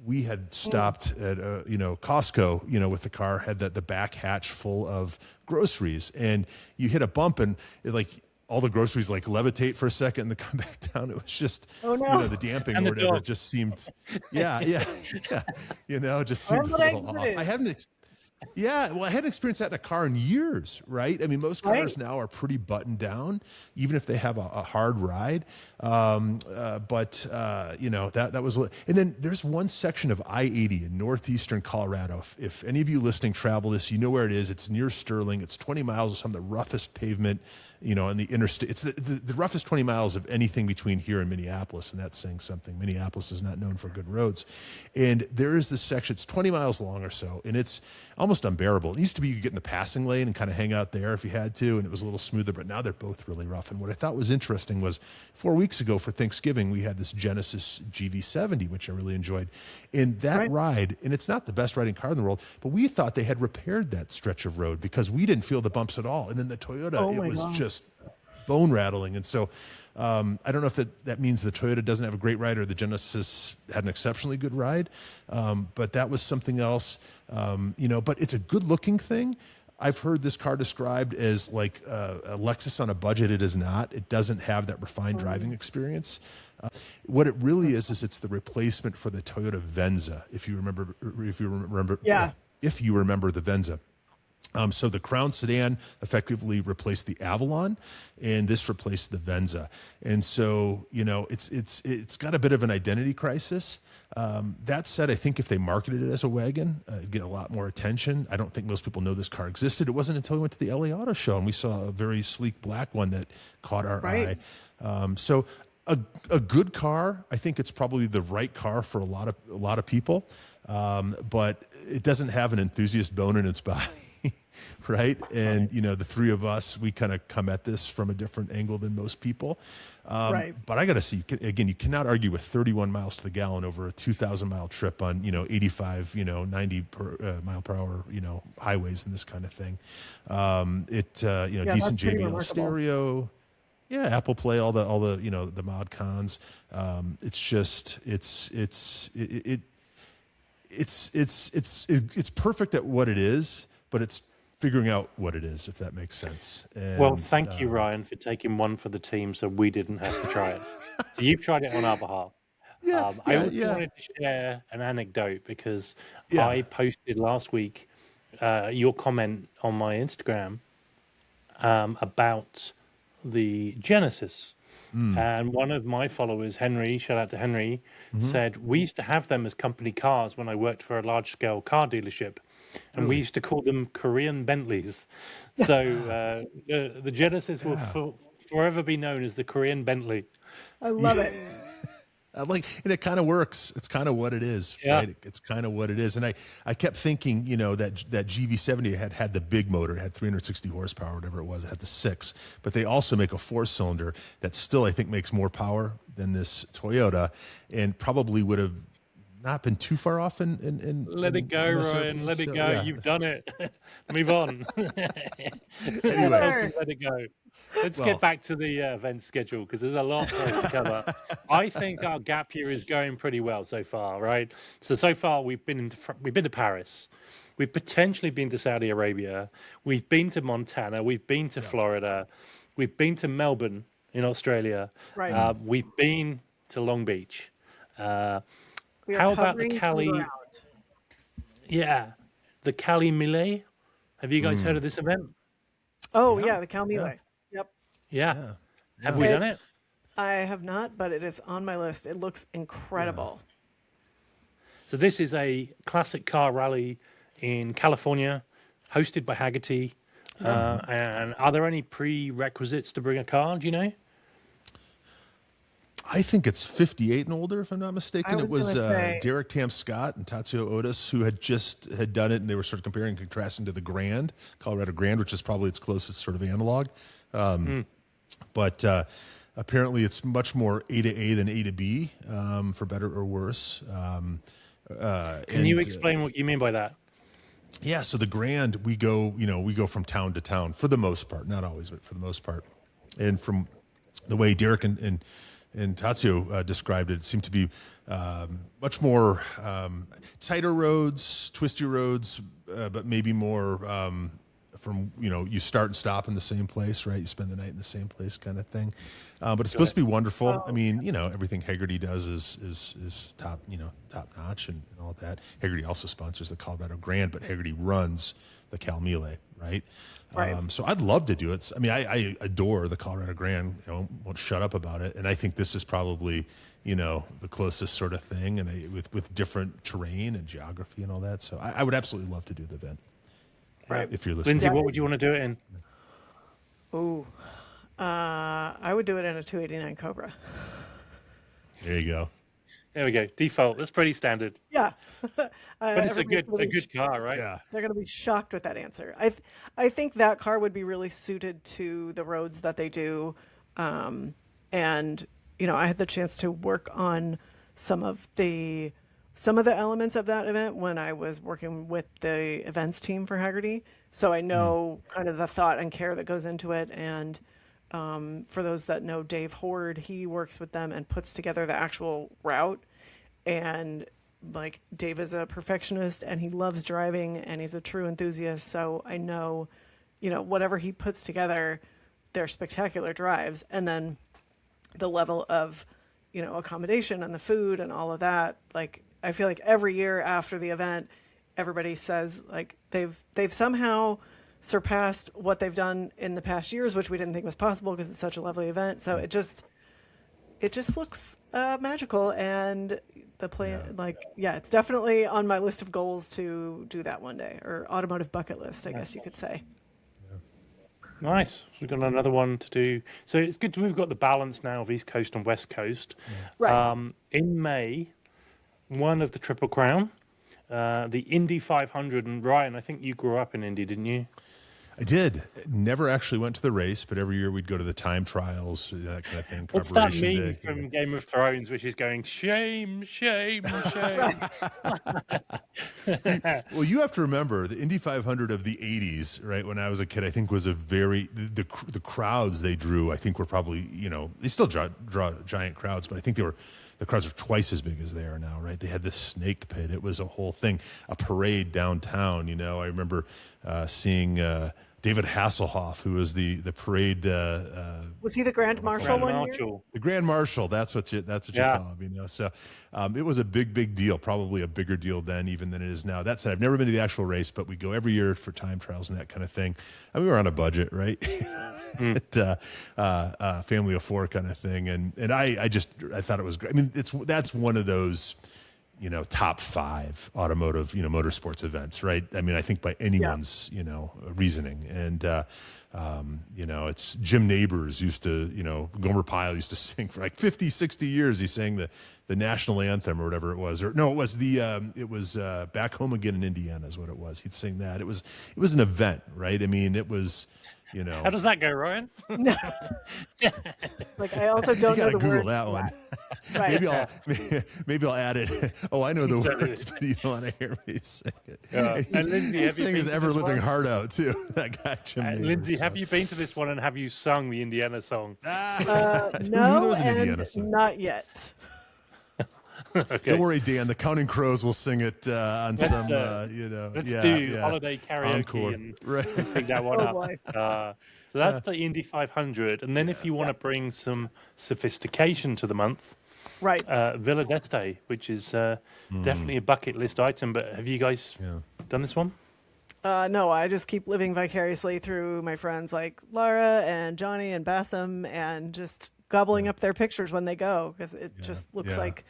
We had stopped at Costco, with the car, had the back hatch full of groceries, and you hit a bump and all the groceries levitate for a second and then come back down. It was just, the damping or whatever. It just seemed, just seemed a little off. I hadn't experienced that in a car in years, right? I mean, most cars now are pretty buttoned down, even if they have a hard ride. That was, and then there's one section of I-80 in northeastern Colorado. If any of you listening travel this, you know where it is. It's near Sterling. It's 20 miles of some of the roughest pavement, on the interstate. It's the roughest 20 miles of anything between here and Minneapolis, and that's saying something. Minneapolis is not known for good roads. And there is this section, it's 20 miles long or so, and it's almost unbearable. It used to be you could get in the passing lane and kind of hang out there if you had to, and it was a little smoother, but now they're both really rough. And what I thought was interesting was 4 weeks ago for Thanksgiving, we had this Genesis GV70, which I really enjoyed. And that ride, and it's not the best riding car in the world, but we thought they had repaired that stretch of road because we didn't feel the bumps at all. And then the Toyota, it was just bone rattling. And so I don't know if that means the Toyota doesn't have a great ride or the Genesis had an exceptionally good ride. But that was something else, but it's a good looking thing. I've heard this car described as like a Lexus on a budget. It is not. It doesn't have that refined driving experience. What it really is it's the replacement for the Toyota Venza. If you remember, Yeah. if you remember the Venza. So the Crown sedan effectively replaced the Avalon, and this replaced the Venza. And so, you know, it's got a bit of an identity crisis. That said, I think if they marketed it as a wagon, it'd get a lot more attention. I don't think most people know this car existed. It wasn't until we went to the LA Auto Show and we saw a very sleek black one that caught our eye. So a good car. I think it's probably the right car for a lot of people, but it doesn't have an enthusiast bone in its body. Right. And, you know, the three of us, we kind of come at this from a different angle than most people. But I got to see, again, you cannot argue with 31 miles to the gallon over a 2,000-mile trip on, 85, 90 mile per hour, highways and this kind of thing. Decent JBL stereo. Yeah, Apple Play, all the the mod cons. It's perfect at what it is, but it's figuring out what it is, if that makes sense. And, well, thank you, Ryan, for taking one for the team so we didn't have to try it. So you've tried it on our behalf. I also wanted to share an anecdote because I posted last week your comment on my Instagram about the Genesis. And one of my followers, Henry, shout out to Henry, said, we used to have them as company cars when I worked for a large-scale car dealership. And we used to call them Korean Bentleys. So the Genesis will forever be known as the Korean Bentley. I love it. And it kind of works. It's kind of what it is, right? It's kind of what it is. And I kept thinking, that GV70 had the big motor. It had 360 horsepower, whatever it was. It had the 6. But they also make a 4-cylinder that still, I think, makes more power than this Toyota and probably would have not been too far off in let it go, Ryan. Let it go. Yeah. You've done it. Move on. Anyway. Let it go. Let's get back to the event schedule because there's a lot for us to cover. I think our gap year is going pretty well so far, right? So far we've been to Paris, we've potentially been to Saudi Arabia, we've been to Montana, we've been to Florida, we've been to Melbourne in Australia, we've been to Long Beach. How about the Cali? Yeah, the Cali Millet. Have you guys heard of this event? Oh yeah, the Cali Millet. Yep. Yeah. Have we done it? I have not, but it is on my list. It looks incredible. So this is a classic car rally in California, hosted by Haggerty. And are there any prerequisites to bring a car? Do you know? I think it's 58 and older, if I'm not mistaken. It was Derek Tam-Scott and Tatsuo Otis who had done it, and they were sort of comparing and contrasting to the Grand, Colorado Grand, which is probably its closest sort of analog. But apparently it's much more A to A than A to B, for better or worse. Can you explain what you mean by that? Yeah, so the Grand, we go from town to town for the most part, not always, but for the most part. And from the way Derek and Tatsuo described it, it seemed to be much more tighter roads, twisty roads, but maybe more from, you start and stop in the same place, right? You spend the night in the same place kind of thing. But it's supposed to be wonderful. I mean, everything Haggerty does is top, top notch and all that. Haggerty also sponsors the Colorado Grand, but Haggerty runs the Cal Millet, right? So I'd love to do it. I mean, I adore the Colorado Grand. Won't shut up about it. And I think this is probably, the closest sort of thing, and with different terrain and geography and all that. So I would absolutely love to do the event. Right. If you're listening. Lindsay, what would you want to do it in? Oh, I would do it in a 289 Cobra. There you go. There we go. Default. That's pretty standard. Yeah. But it's a good car, right? Yeah. They're going to be shocked with that answer. I think that car would be really suited to the roads that they do. And, I had the chance to work on some of the elements of that event when I was working with the events team for Haggerty. So I know kind of the thought and care that goes into it. And for those that know Dave Horde, he works with them and puts together the actual route. And like Dave is a perfectionist and he loves driving and he's a true enthusiast. So I know, whatever he puts together, they're spectacular drives. And then the level of, accommodation and the food and all of that, like I feel like every year after the event, everybody says like they've somehow surpassed what they've done in the past years, which we didn't think was possible because it's such a lovely event. So it just looks magical, and the plan, it's definitely on my list of goals to do that one day, or automotive bucket list, I guess you could say. Nice. We've got another one to do. So it's good. We've got the balance now of East Coast and West Coast. Right. In May, one of the Triple Crown, the Indy 500, and Ryan, I think you grew up in Indy, didn't you? I did. Never actually went to the race, but every year we'd go to the time trials, that kind of thing. What's that meme from Game of Thrones, which is going, shame, shame, shame? Well, you have to remember the Indy 500 of the 80s, right? When I was a kid, I think was a very, the crowds they drew, I think were probably, they still draw giant crowds, but I think the crowds are twice as big as they are now, right? They had this snake pit. It was a whole thing, a parade downtown. I remember seeing David Hasselhoff, who was the parade. Was he the Grand Marshal one year? The Grand Marshal. That's what you call him. So it was a big deal. Probably a bigger deal then even than it is now. That said, I've never been to the actual race, but we go every year for time trials and that kind of thing. And we were on a budget, right? Family of four kind of thing, and I thought it was great. I mean, that's one of those top 5 automotive motorsports events, right? I mean, I think by anyone's reasoning, and it's Jim Nabors used to Gomer Pyle used to sing for like 50-60 years. He sang the national anthem or whatever it was, or no, it was Back Home Again in Indiana is what it was. He'd sing that. It was an event, right? I mean, it was. How does that go, Ryan? Like I also don't know the Google words. that one. Right. maybe I'll add it. Oh, I know the words, but you don't want to hear me sing it. And Lindsay, He's singing his ever living heart out too. That guy, Jim Nabors, Lindsay, have you been to this one and have you sung the Indiana song? No, and not yet. Okay. Don't worry, Dan. The Counting Crows will sing it on some. Let's do holiday karaoke encore. And pick that one up. So that's the Indy 500, and then if you want to bring some sophistication to the month, right? Villa d'Este, which is definitely a bucket list item. But have you guys done this one? No, I just keep living vicariously through my friends like Laura and Johnny and Bassam, and just gobbling up their pictures when they go, because it just looks like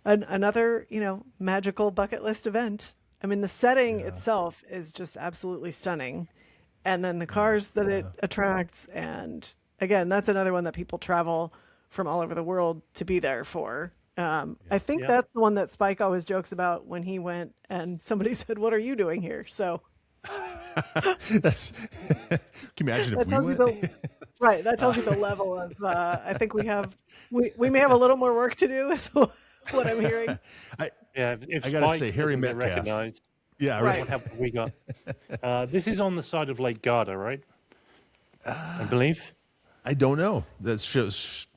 another, magical bucket list event. I mean, the setting itself is just absolutely stunning. And then the cars that it attracts. And again, that's another one that people travel from all over the world to be there for. I think that's the one that Spike always jokes about when he went and somebody said, "What are you doing here?" So that's, can you imagine if we went? Right. That tells you the level of, I think we may have a little more work to do. So what I'm hearing. I gotta say, Harry Metcalf. Yeah, right. What have we got? This is on the side of Lake Garda, right? I believe. I don't know. That shows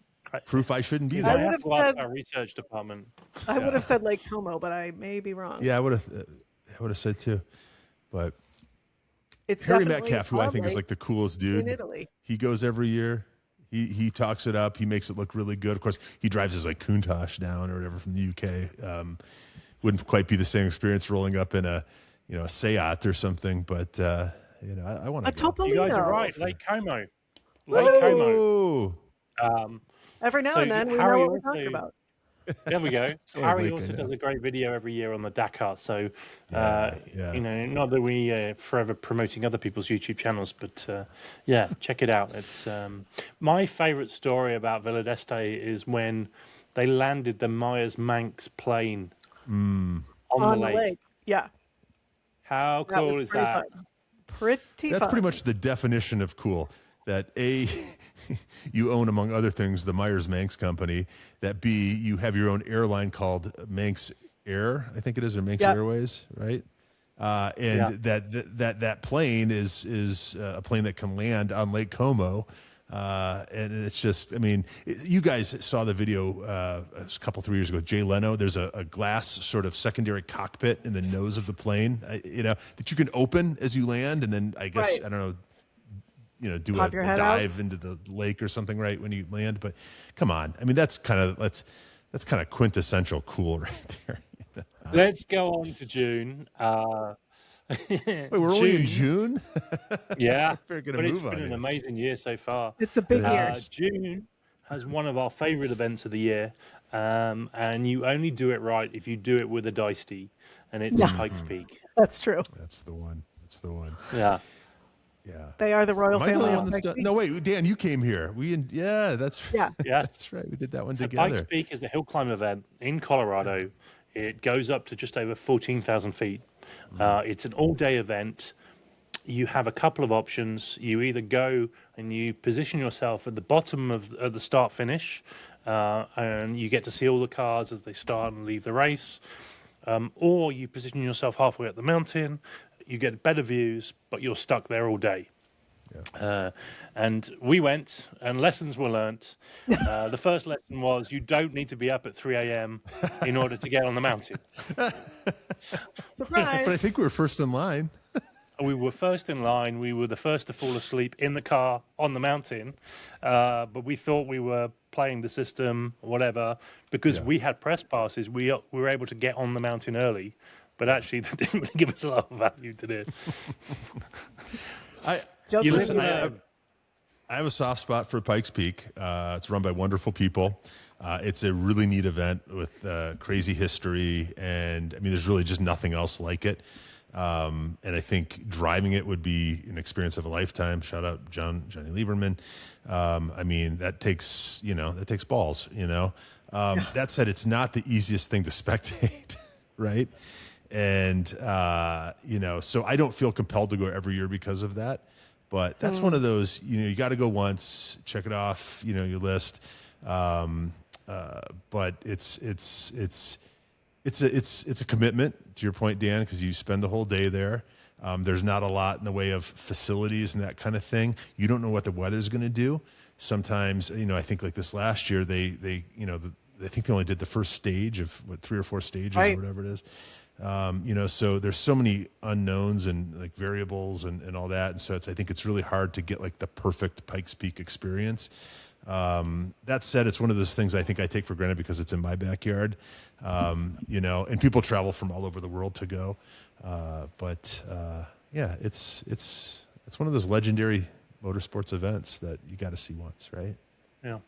proof I shouldn't be there. I have to ask our research department. I would have said Lake Como, but I may be wrong. Yeah, I would have said too, but it's Harry Metcalf, who I think is like the coolest dude in Italy. He goes every year. He talks it up. He makes it look really good. Of course, he drives his like Countach down or whatever from the UK. Wouldn't quite be the same experience rolling up in a Seat or something, but I want to. Topolino. You guys are right. Lake Como. Lake Como. Every now and then we know what we're talking about. There we go. Harry also does a great video every year on the Dakar. So, not that we forever promoting other people's YouTube channels, but check it out. It's my favorite story about Villa d'Este is when they landed the Myers-Manx plane on the lake. Yeah. How cool is that? That's pretty much the definition of cool. That A, you own, among other things, the Myers-Manx company. That B, you have your own airline called Manx Air, I think it is, or Manx Airways, right? That plane is a plane that can land on Lake Como And it's just, I mean, you guys saw the video a couple, 3 years ago, Jay Leno. There's a glass sort of secondary cockpit in the nose of the plane, that you can open as you land. And then I guess, I don't know, do a dive into the lake or something right when you land. But come on. I mean, that's kind of quintessential cool right there. Let's go on to June. Wait, we're only in June? Yeah, but it's been an amazing year so far. It's a big year. June has one of our favorite events of the year, and you only do it right if you do it with a Dice-D, and it's Pikes Peak. That's true. That's the one. Yeah. Yeah. They are the royal family of Pikes Peak. No, wait, Dan, you came here. That's right. We did that one together. Pikes Peak is a hill climb event in Colorado. It goes up to just over 14,000 feet. It's an all-day event. You have a couple of options. You either go and you position yourself at the bottom of the start-finish, and you get to see all the cars as they start and leave the race, or you position yourself halfway up the mountain. You get better views, but you're stuck there all day. Yeah. And we went, and lessons were learnt. The first lesson was you don't need to be up at 3 a.m. in order to get on the mountain. Surprise! But I think we were first in line. We were first in line. We were the first to fall asleep in the car on the mountain. But we thought we were playing the system, whatever, because we had press passes. We were able to get on the mountain early, but actually that didn't really give us a lot of value to do. I have a soft spot for Pikes Peak. It's run by wonderful people. It's a really neat event with crazy history, and I mean, there's really just nothing else like it. And I think driving it would be an experience of a lifetime. Shout out Johnny Lieberman. I mean, that takes balls. That said, it's not the easiest thing to spectate, right? And so I don't feel compelled to go every year because of that. But that's one of those, you got to go once, check it off, your list. But it's a commitment, to your point, Dan, because you spend the whole day there. There's not a lot in the way of facilities and that kind of thing. You don't know what the weather's going to do. Sometimes, I think like this last year, I think they only did the first stage of 3 or 4 stages or whatever it is. So there's so many unknowns and like variables and all that. And so I think it's really hard to get like the perfect Pikes Peak experience. That said, it's one of those things I think I take for granted because it's in my backyard, and people travel from all over the world to go. It's one of those legendary motorsports events that you got to see once, right? Yeah.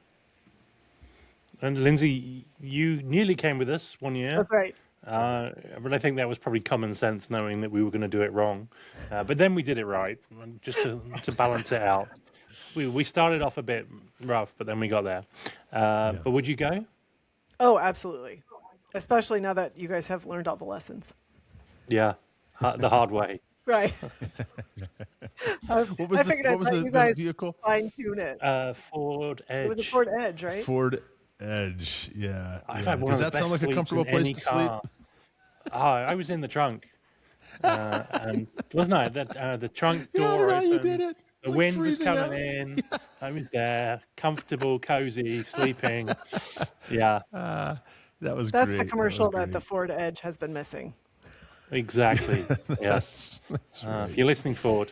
And Lindsay, you nearly came with us one year. That's right. But I think that was probably common sense, knowing that we were going to do it wrong. But then we did it right, just to balance it out. We started off a bit rough, but then we got there. But would you go? Oh, absolutely. Especially now that you guys have learned all the lessons. Yeah, the hard way. Right. What was the vehicle? Fine tune it. Ford Edge. It was a Ford Edge, right? Ford Edge, yeah. Does that sound like a comfortable place to sleep? I was in the trunk, and wasn't I? The trunk door open. You did it. The wind was coming in. I was there, comfortable, cozy, sleeping. Yeah. That was That's great. the commercial that the Ford Edge has been missing. Exactly. Yes. That's right. If you're listening, Ford.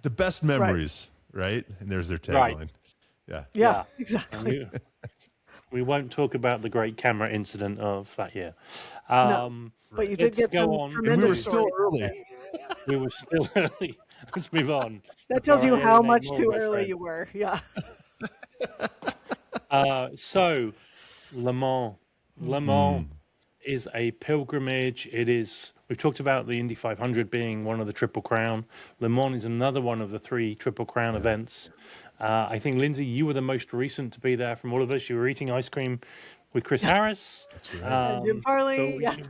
The best memories, right? And there's their tagline. Right. Yeah, exactly. We won't talk about the great camera incident of that year. No, but you did get some tremendous we were still early. We were still early. Let's move on. That tells you how much too early you were. Yeah. So, Le Mans. Le Mans is a pilgrimage. We've talked about the Indy 500 being one of the Triple Crown. Le Mans is another one of the 3 Triple Crown events. I think, Lindsay, you were the most recent to be there from all of us. You were eating ice cream with Chris Harris. That's right. Jim Farley, yes.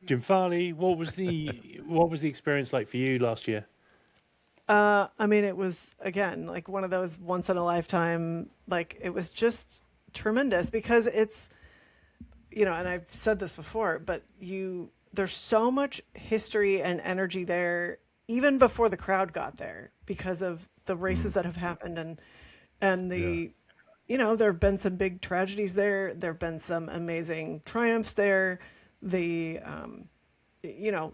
Jim Farley. What was the experience like for you last year? I mean, it was, again, like one of those once in a lifetime, like it was just tremendous because it's, and I've said this before, but there's so much history and energy there, even before the crowd got there, because of the races that have happened and And there have been some big tragedies there. There have been some amazing triumphs there. The,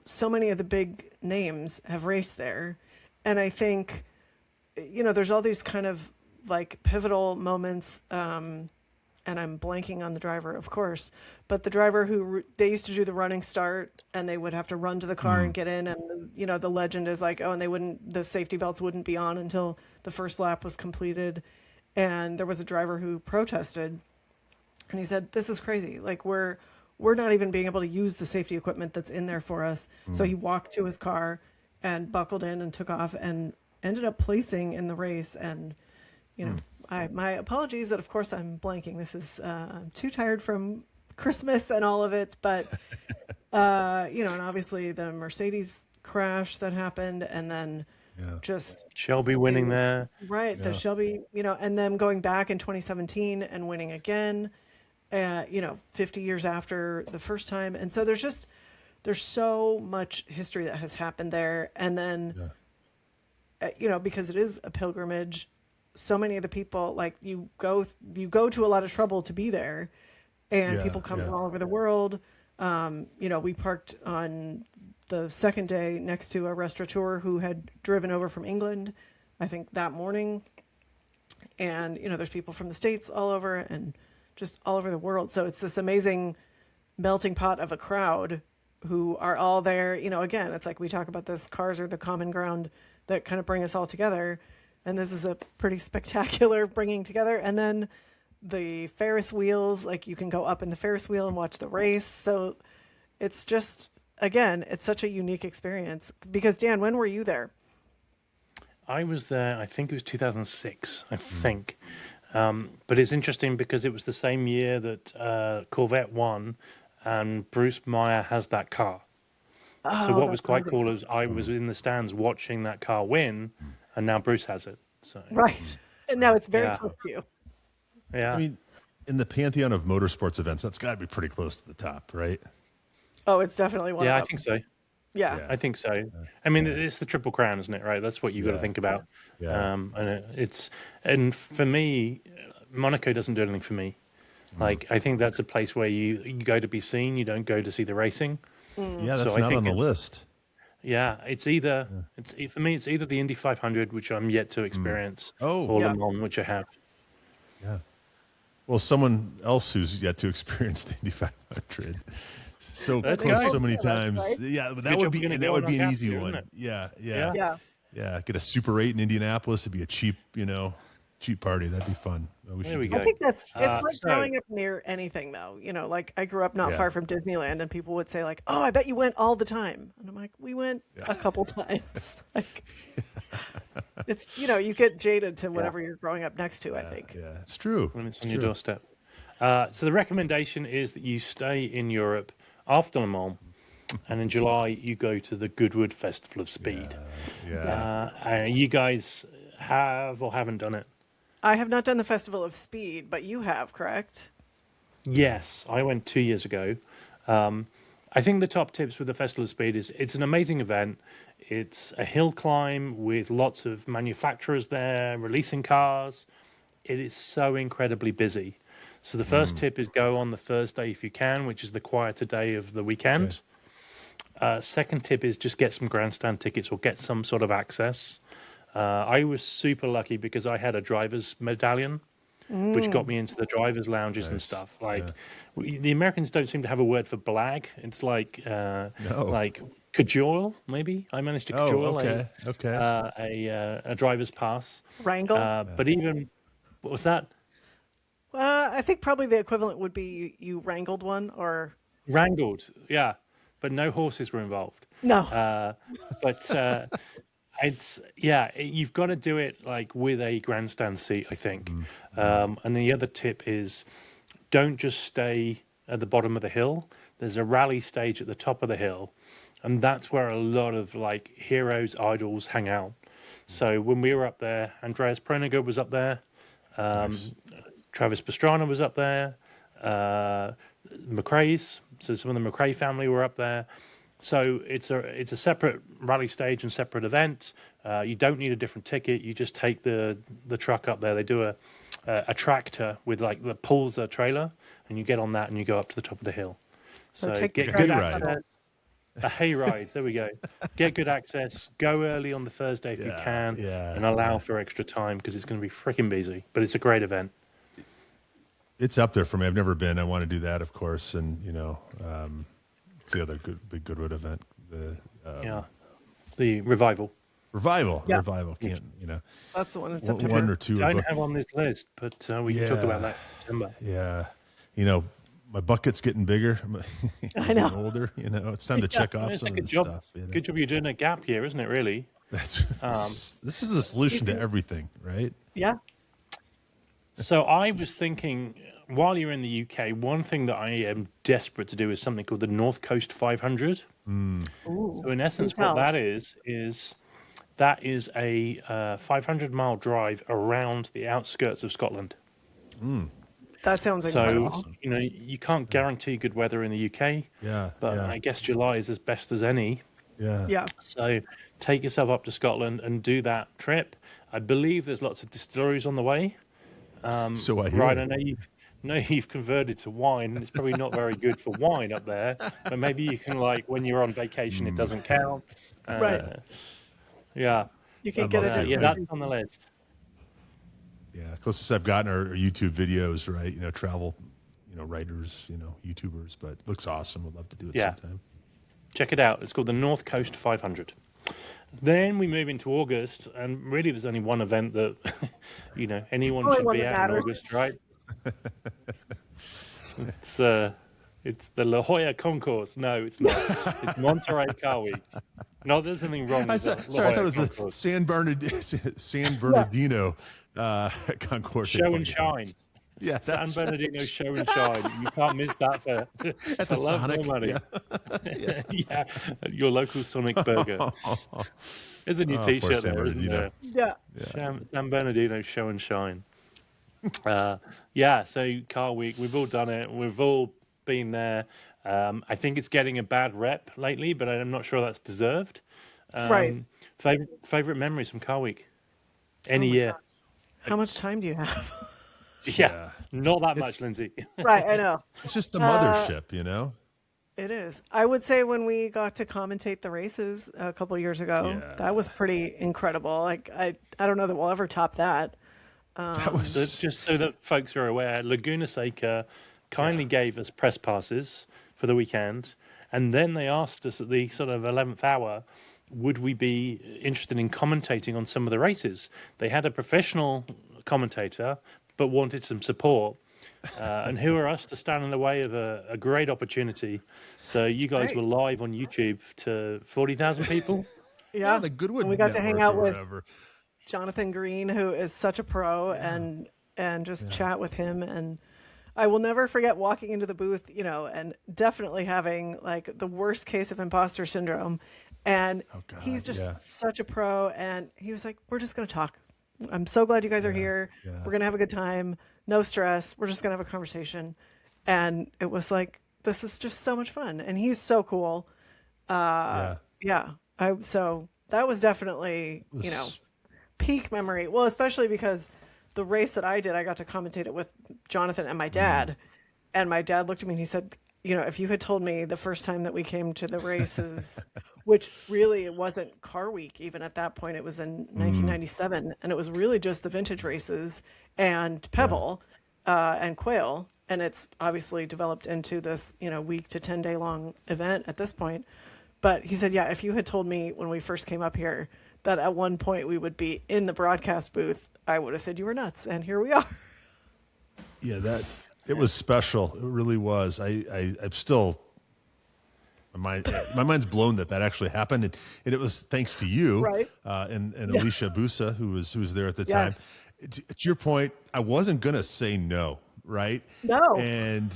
so many of the big names have raced there. And I think, there's all these kind of like pivotal moments. And I'm blanking on the driver, of course, but the driver who they used to do the running start and they would have to run to the car and get in. And, the legend is like, oh, and the safety belts wouldn't be on until the first lap was completed. And there was a driver who protested and he said, this is crazy. Like we're not even being able to use the safety equipment that's in there for us. So he walked to his car and buckled in and took off and ended up placing in the race. And, my apologies that, of course, I'm blanking. This is I'm too tired from Christmas and all of it. But, and obviously the Mercedes crash that happened and then just Shelby winning there. Right. The Shelby, and them going back in 2017 and winning again, 50 years after the first time. And so there's so much history that has happened there. And then, because it is a pilgrimage, so many of the people, like you go to a lot of trouble to be there, and people come from all over the world. We parked on the second day next to a restaurateur who had driven over from England, I think that morning. And, there's people from the States all over and just all over the world. So it's this amazing melting pot of a crowd who are all there. Again, it's like we talk about this, cars are the common ground that kind of bring us all together. And this is a pretty spectacular bringing together. And then the Ferris wheels, like you can go up in the Ferris wheel and watch the race. So it's just, again, it's such a unique experience. Because, Dan, when were you there? I was there, I think it was 2006, I think. But it's interesting because it was the same year that Corvette won and Bruce Meyer has that car. So what was quite cool is I was in the stands watching that car win, and now Bruce has it. So right. And now it's very close to you. Yeah. I mean, in the pantheon of motorsports events, that's got to be pretty close to the top, right? Oh, it's definitely one of them. Yeah, I think so. Yeah. I think so. I mean, it's the Triple Crown, isn't it? Right. That's what you've got to think about. Yeah. And for me, Monaco doesn't do anything for me. Like, I think that's a place where you go to be seen. You don't go to see the racing. Yeah, that's not on the list. Yeah, for me, it's either the Indy 500, which I'm yet to experience, or Le Mans, which I have. Yeah. Well, someone else who's yet to experience the Indy 500. So close so many times. Right? Yeah, but that would be an easy one. Yeah. Get a Super 8 in Indianapolis. It'd be a cheap party. That'd be fun. There we go. I think it's like growing up near anything, though. Like I grew up not far from Disneyland, and people would say like, "Oh, I bet you went all the time," and I'm like, "We went a couple times." Like, it's you get jaded to whatever you're growing up next to. I think. Yeah, it's true. When it's on your doorstep. So the recommendation is that you stay in Europe after Le Mans, and in July you go to the Goodwood Festival of Speed. You guys have or haven't done it? I have not done the Festival of Speed, but you have, correct? Yes, I went 2 years ago. I think the top tips with the Festival of Speed is it's an amazing event. It's a hill climb with lots of manufacturers there releasing cars. It is so incredibly busy. So the first tip is go on the Thursday if you can, which is the quieter day of the weekend. Okay. Second tip is just get some grandstand tickets or get some sort of access. I was super lucky because I had a driver's medallion, which got me into the driver's lounges and stuff. Like the Americans don't seem to have a word for blag. It's like like cajole, maybe. I managed to cajole a driver's pass. Wrangle. But even what was that? I think probably the equivalent would be you wrangled one or wrangled. Yeah, but no horses were involved. No. You've got to do it like with a grandstand seat, I think. And the other tip is don't just stay at the bottom of the hill. There's a rally stage at the top of the hill, and that's where a lot of like heroes, idols hang out. So when we were up there, Andreas Proniger was up there, Travis Pastrana was up there, McRae's. So some of the McRae family were up there. So it's a separate rally stage and separate event. You don't need a different ticket. You just take the truck up there. They do a tractor with like that pulls a trailer, and you get on that and you go up to the top of the hill. So get good access. A hayride. There we go. Get good access. Go early on the Thursday if you can, and allow for extra time because it's going to be freaking busy. But it's a great event. It's up there for me. I've never been. I want to do that, of course, and it's the other big Goodwood event. The revival. Revival. Can't That's the one in September. One or two. Don't have on this list, but we can talk about that in September. Yeah, my bucket's getting bigger. I know. Getting older. It's time to check off some of the stuff. Good job you're doing a gap year, isn't it? Really. This is the solution to everything, right? Yeah. So I was thinking, while you're in the UK, one thing that I am desperate to do is something called the North Coast 500. Ooh, so in essence, what that is a 500-mile drive around the outskirts of Scotland. That sounds incredible. So, you can't guarantee good weather in the UK, but I guess July is as best as any. Yeah. So take yourself up to Scotland and do that trip. I believe there's lots of distilleries on the way. So I hear. Right, I know you've converted to wine, and it's probably not very good for wine up there. But maybe you can, when you're on vacation, it doesn't count. Right. Yeah. You can get it. Yeah, that's on the list. Yeah, closest I've gotten are YouTube videos, right? Travel, writers, YouTubers, but it looks awesome. Would love to do it sometime. Check it out. It's called the North Coast 500. Then we move into August, and really there's only one event that, anyone should be at in August, right? It's the La Jolla Concourse. No, it's not. It's Monterey Car Week. No, there's anything wrong with that. Sorry, I thought it was the San Bernardino Concourse. Show and Shine. Yeah, San Bernardino Show and Shine. You can't miss that for love Sonic. more money. Yeah. Your local Sonic Burger. There's a new T-shirt there, isn't there? Yeah. San Bernardino Show and Shine. So Car Week, we've all done it. We've all been there. I think it's getting a bad rep lately, but I'm not sure that's deserved. Right. Favorite memories from Car Week? Any year. Gosh. How much time do you have? Yeah, not that much, Lindsay. Right, I know. It's just the mothership, It is. I would say when we got to commentate the races a couple of years ago, that was pretty incredible. I don't know that we'll ever top that. That was just so that folks are aware. Laguna Seca kindly gave us press passes for the weekend, and then they asked us at the sort of 11th hour, would we be interested in commentating on some of the races? They had a professional commentator, but wanted some support. And who are us to stand in the way of a great opportunity? So you guys were live on YouTube to 40,000 people. Yeah, the Goodwood. And we got to hang out with whatever. Jonathan Green, who is such a pro, and just chat with him. And I will never forget walking into the booth, and definitely having the worst case of imposter syndrome. And he's just such a pro. And he was like, we're just going to talk. I'm so glad you guys are here. Yeah. We're going to have a good time. No stress. We're just going to have a conversation. And it was like, this is just so much fun. And he's so cool. So that was definitely, peak memory. Well, especially because the race that I did, I got to commentate it with Jonathan and my dad. And my dad looked at me and he said, if you had told me the first time that we came to the races, which really it wasn't Car Week, even at that point, it was in 1997, and it was really just the vintage races and Pebble and Quail, and it's obviously developed into this, week to 10-day long event at this point. But he said, if you had told me when we first came up here that at one point we would be in the broadcast booth, I would have said you were nuts, and here we are. Yeah, it was special. It really was. I'm still, my mind's blown that actually happened, and it was thanks to you, right? And Alicia Busa, who was there at the time. To your point, I wasn't gonna say no, right? No. And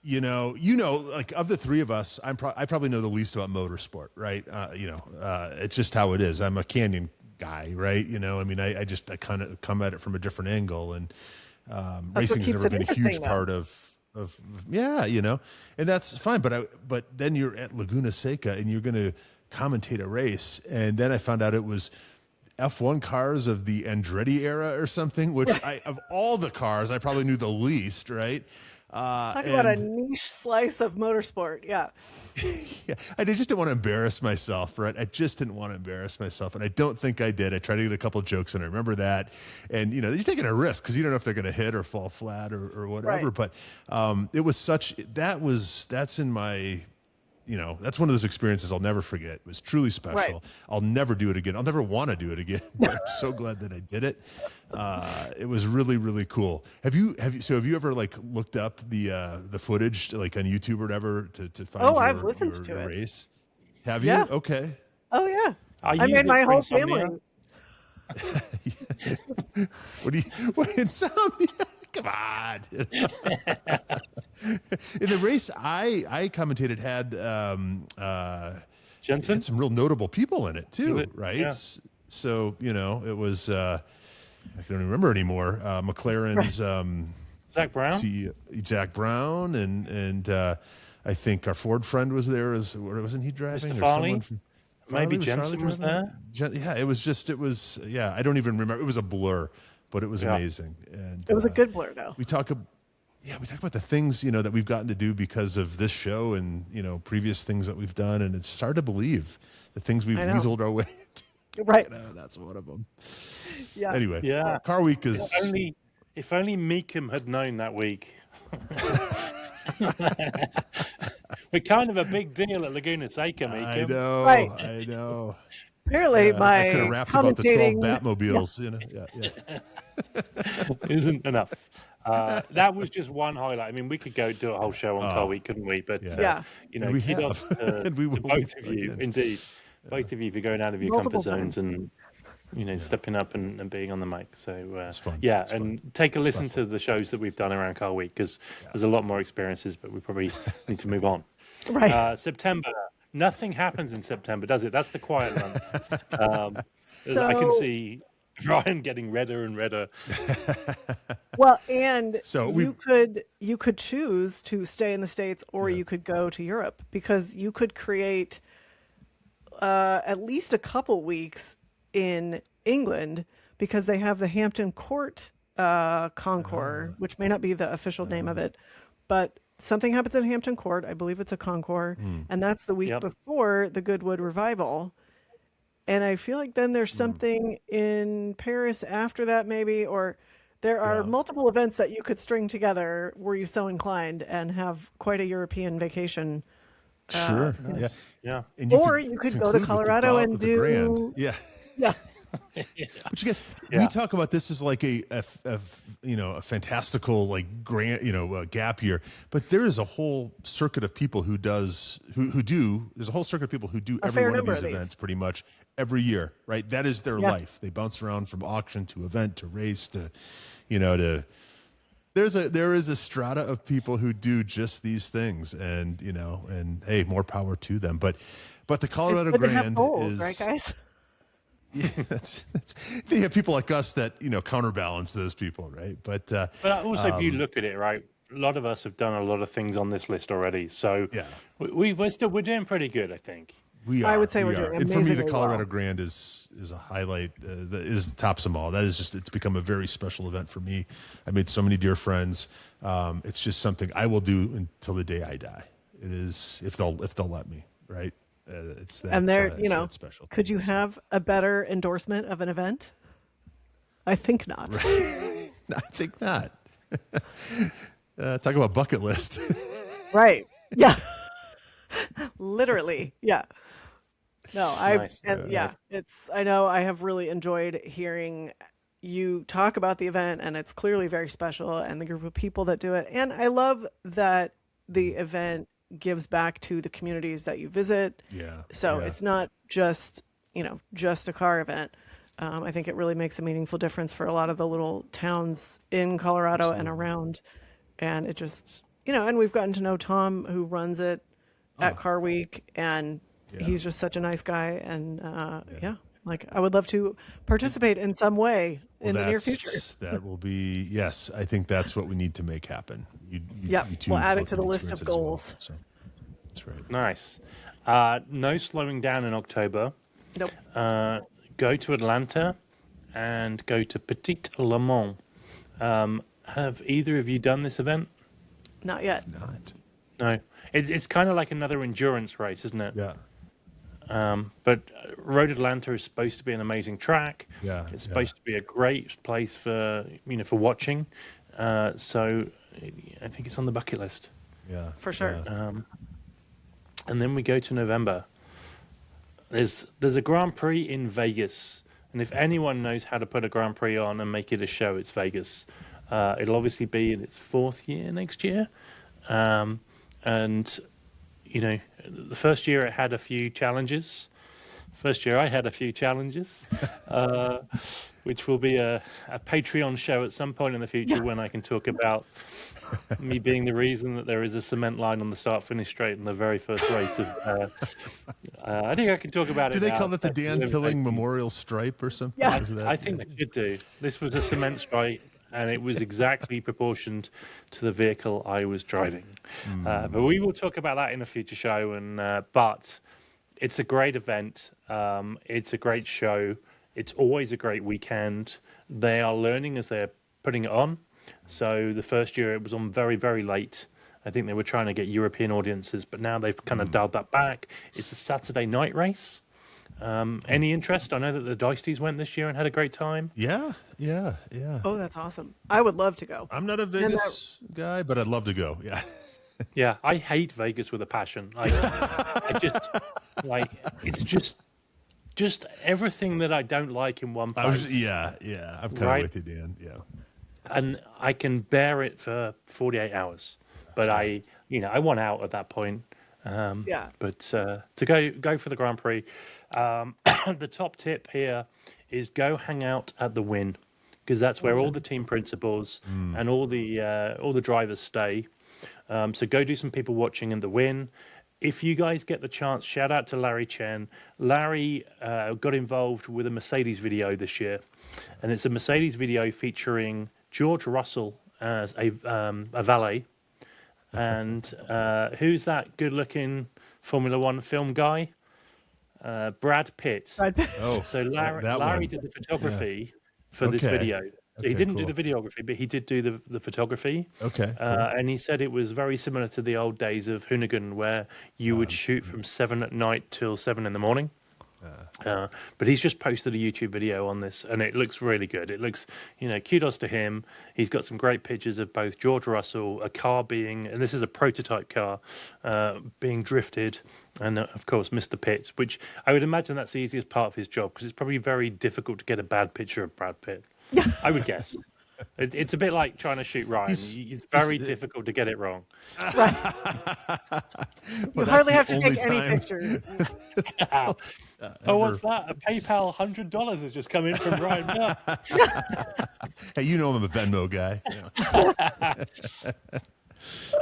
of the three of us, I probably know the least about motorsport, right? It's just how it is. I'm a Canyon guy, right? I kind of come at it from a different angle, and racing has never been a huge part of yeah, and that's fine. But then you're at Laguna Seca and you're going to commentate a race, and then I found out it was F1 cars of the Andretti era or something, which of all the cars, I probably knew the least, right? Talk about a niche slice of motorsport. Yeah. Yeah. I just didn't want to embarrass myself, right? I just didn't want to embarrass myself. And I don't think I did. I tried to get a couple jokes in. I remember that. And, you're taking a risk because you don't know if they're going to hit or fall flat or whatever. Right. But it was that's in my, that's one of those experiences I'll never forget. It was truly special. Right. I'll never do it again. I'll never want to do it again. But I'm so glad that I did it. It was really, really cool. Have you ever like looked up the footage like on YouTube or whatever to find I've listened to your it. race? Have you? Yeah. Okay. Oh yeah. I made my whole family. What insomnia? Come on. In the race I commentated had Jensen? had some real notable people in it too, right? Yeah. So, it was I don't even remember anymore. McLaren's Zach Brown? CEO, Zach Brown and I think our Ford friend was there wasn't he driving? Mr. Or Farley? someone from Maybe Farley? Jensen was there? Yeah, it was I don't even remember. It was a blur, but it was amazing. And It was a good blur though. we talk about the things, that we've gotten to do because of this show and, previous things that we've done. And it's hard to believe the things we've weaseled our way into. Right. That's one of them. Yeah. Anyway, Yeah. Car Week is... If only Meekum had known that week. We're kind of a big deal at Laguna Seca, Meekum. I know. Right. I know. Apparently, I my could have rapped about the 12 commentating Batmobiles, Isn't enough. That was just one highlight. I mean, we could go do a whole show on Car Week, couldn't we? But And we kudos have. to And we will both of you, again. indeed, both of you for going out of your Multiple comfort zones and stepping up and being on the mic. So It's fun. yeah, It's and fun. take a listen to the shows that we've done around Car Week because there's a lot more experiences, but we probably need to move on. right. September. Nothing happens in September, does it? That's the quiet month. So I can see Ryan getting redder and redder. well, and So you could choose to stay in the States or you could go to Europe because you could create at least a couple weeks in England because they have the Hampton Court Concours, which may not be the official name of it, but something happens in Hampton Court. I believe it's a Concours, and that's the week before the Goodwood Revival. And I feel like then there's something in Paris after that, maybe, or there are multiple events that you could string together were you so inclined and have quite a European vacation. Sure. Yeah. And Or you could go to conclude with the Colorado and with the Grand. do. Yeah. Yeah. But you guys, we talk about this as like a fantastical like grand gap year, but there is a whole circuit of people who do there's a whole circuit of people who do every one of these events pretty much every year, right? That is their life. They bounce around from auction to event to race to there is a strata of people who do just these things, and and hey, more power to them. But the Colorado Grand goals, is right, guys. Yeah, that's they have people like us that counterbalance those people, right? But also, if you look at it, right, a lot of us have done a lot of things on this list already. So we're doing pretty good, I think. We are. I would say we're are. doing And for me, the amazingly Colorado well. Grand is a highlight. That is tops them all. That is just it's become a very special event for me. I made so many dear friends. It's just something I will do until the day I die. It is if they'll let me, right? It's that, And there, it's that special. could you have a better endorsement of an event? I think not. Right. I think not. Talk about bucket list. Right. Yeah. Literally. Yeah. No, Nice. I know I have really enjoyed hearing you talk about the event, and it's clearly very special and the group of people that do it. And I love that the event gives back to the communities that you visit. Yeah. So it's not just, just a car event. I think it really makes a meaningful difference for a lot of the little towns in Colorado and around. And it just, and we've gotten to know Tom, who runs it at Car Week, and he's just such a nice guy. And Like, I would love to participate in some way in the near future. That will be, yes, I think that's what we need to make happen. You we'll add it to the list of goals. So, that's right. Nice. No slowing down in October. Nope. Go to Atlanta and go to Petit Le Mans. Have either of you done this event? Not yet. No. It's kind of like another endurance race, isn't it? Yeah. But Road Atlanta is supposed to be an amazing track. Yeah. It's supposed to be a great place for for watching. So I think it's on the bucket list. Yeah. For sure. Yeah. And then we go to November. There's a Grand Prix in Vegas. And if anyone knows how to put a Grand Prix on and make it a show, it's Vegas. It'll obviously be in its 4th year next year. And, the first year it had a few challenges. First year I had a few challenges, which will be a Patreon show at some point in the future when I can talk about me being the reason that there is a cement line on the start-finish straight in the very first race. I think I can talk about it. Do they now. call it the Dan Pilling Memorial Stripe or something? Yeah. I think they should do. This was a cement stripe, and it was exactly proportioned to the vehicle I was driving. But we will talk about that in a future show. But it's a great event. It's a great show. It's always a great weekend. They are learning as they're putting it on. So the first year it was on very, very late. I think they were trying to get European audiences, but now they've kind of dialed that back. It's a Saturday night race. Any interest? I know that the Dicey's went this year and had a great time. Yeah. Oh, that's awesome. I would love to go. I'm not a Vegas guy, but I'd love to go. Yeah. Yeah, I hate Vegas with a passion. I just it's just everything that I don't like in one place. I'm kind of with you, Dan. Yeah. And I can bear it for 48 hours, but I want out at that point. But to go for the Grand Prix, the top tip here is go hang out at the Win, because that's where all the team principals and all the drivers stay. So go do some people watching in the Win. If you guys get the chance, shout out to Larry Chen. Larry got involved with a Mercedes video this year, and it's a Mercedes video featuring George Russell as a valet. And who's that good-looking Formula One film guy? Brad Pitt. Oh, so Larry did the photography for this video. So he didn't do the videography, but he did do the photography. Okay. And he said it was very similar to the old days of Hoonigan, where you would shoot from 7 at night till 7 in the morning. But he's just posted a YouTube video on this, and it looks really good. It looks, kudos to him. He's got some great pictures of both George Russell, a car and this is a prototype car, being drifted, and of course Mr. Pitt, which I would imagine that's the easiest part of his job, because it's probably very difficult to get a bad picture of Brad Pitt. I would guess. It's a bit like trying to shoot Ryan. It's very difficult to get it wrong. Right. You hardly have to take any pictures. What's that? A PayPal $100 has just come in from Ryan Bell. Hey, I'm a Venmo guy.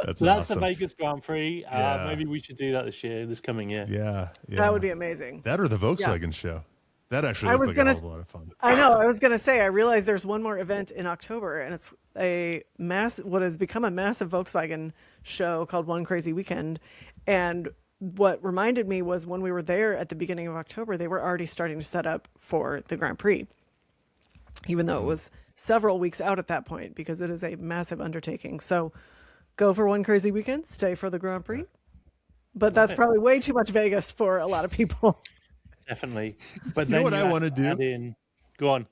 That's the Vegas Grand Prix. Maybe we should do that this coming year. Yeah. That would be amazing. That or the Volkswagen show. That actually looks like a hell of a lot of fun. I know. I was going to say, I realized there's one more event in October, and it's what has become a massive Volkswagen show called One Crazy Weekend. And what reminded me was when we were there at the beginning of October, they were already starting to set up for the Grand Prix, even though it was several weeks out at that point, because it is a massive undertaking. So go for One Crazy Weekend, stay for the Grand Prix. But that's probably way too much Vegas for a lot of people. Definitely. But you know what I want to do? Go on.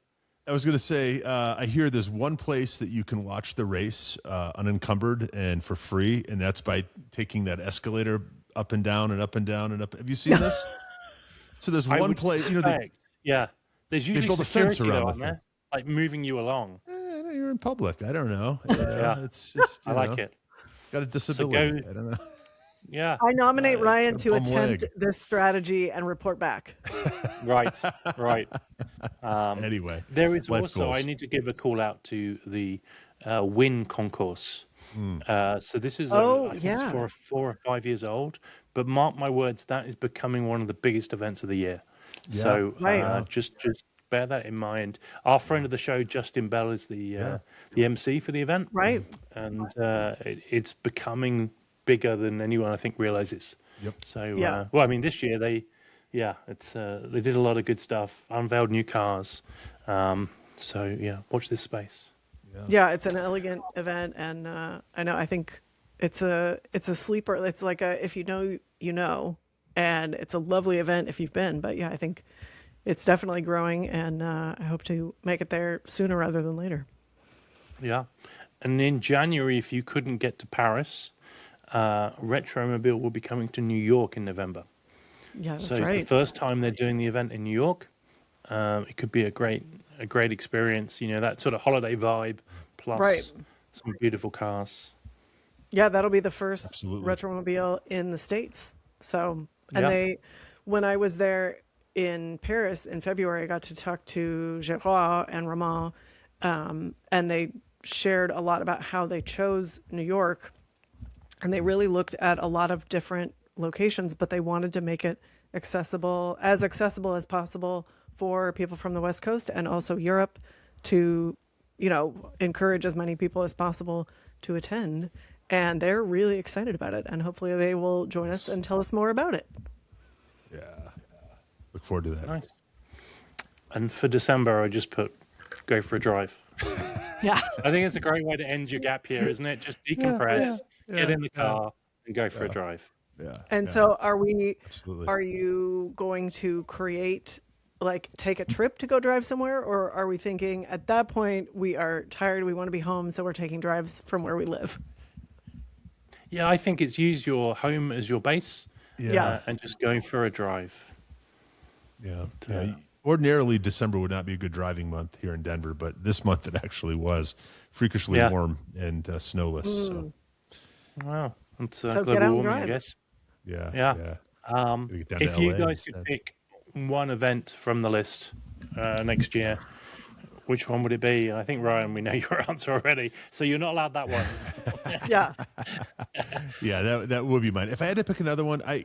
I was going to say, I hear there's one place that you can watch the race unencumbered and for free, and that's by taking that escalator up and down and up and down and up. Have you seen this? So there's one place, there's usually build a fence around there, like moving you along. You're in public. I don't know. It's just I like it. Got a disability. I don't know. Yeah. I nominate Ryan to attempt this strategy and report back. Right. Anyway, there is also goals. I need to give a call out to the Win concourse. So this is I think it's 4 or 5 years old, but mark my words, that is becoming one of the biggest events of the year. Yeah. So just bear that in mind. Our friend of the show, Justin Bell, is the MC for the event. Right. And it's becoming bigger than anyone I think realizes. Yep. So well, I mean, this year they did a lot of good stuff, unveiled new cars. So yeah, watch this space. Yeah, it's an elegant event, and I think it's a sleeper. It's like a if you know, you know, and it's a lovely event if you've been. But yeah, I think it's definitely growing, and I hope to make it there sooner rather than later. Yeah, and in January, if you couldn't get to Paris, Retromobile will be coming to New York in November. Yeah, that's so right. It's the first time they're doing the event in New York. It could be a great experience. You know, that sort of holiday vibe plus some beautiful cars. Yeah, that'll be the first Absolutely. Retromobile in the States. So, and when I was there in Paris in February, I got to talk to Gerard and Romain, and they shared a lot about how they chose New York. And they really looked at a lot of different locations, but they wanted to make it accessible as possible for people from the West Coast and also Europe to, you know, encourage as many people as possible to attend. And they're really excited about it. And hopefully they will join us and tell us more about it. Yeah. Look forward to that. Nice. And for December, I just put go for a drive. Yeah. I think it's a great way to end your gap year, isn't it? Just decompress, get in the car, and go for a drive. Yeah. And so are Absolutely. you going to create, like, take a trip to go drive somewhere? Or are we thinking at that point we are tired, we want to be home, so we're taking drives from where we live? Yeah, I think it's use your home as your base and just going for a drive. Yeah. Ordinarily, December would not be a good driving month here in Denver, but this month it actually was freakishly warm and snowless. So. Wow. It's So global get out and warming, I drive. guess. Yeah. If you guys could pick one event from the list next year, which one would it be? I think, Ryan, we know your answer already, so you're not allowed that one. Yeah. Yeah, that would be mine. If I had to pick another one, I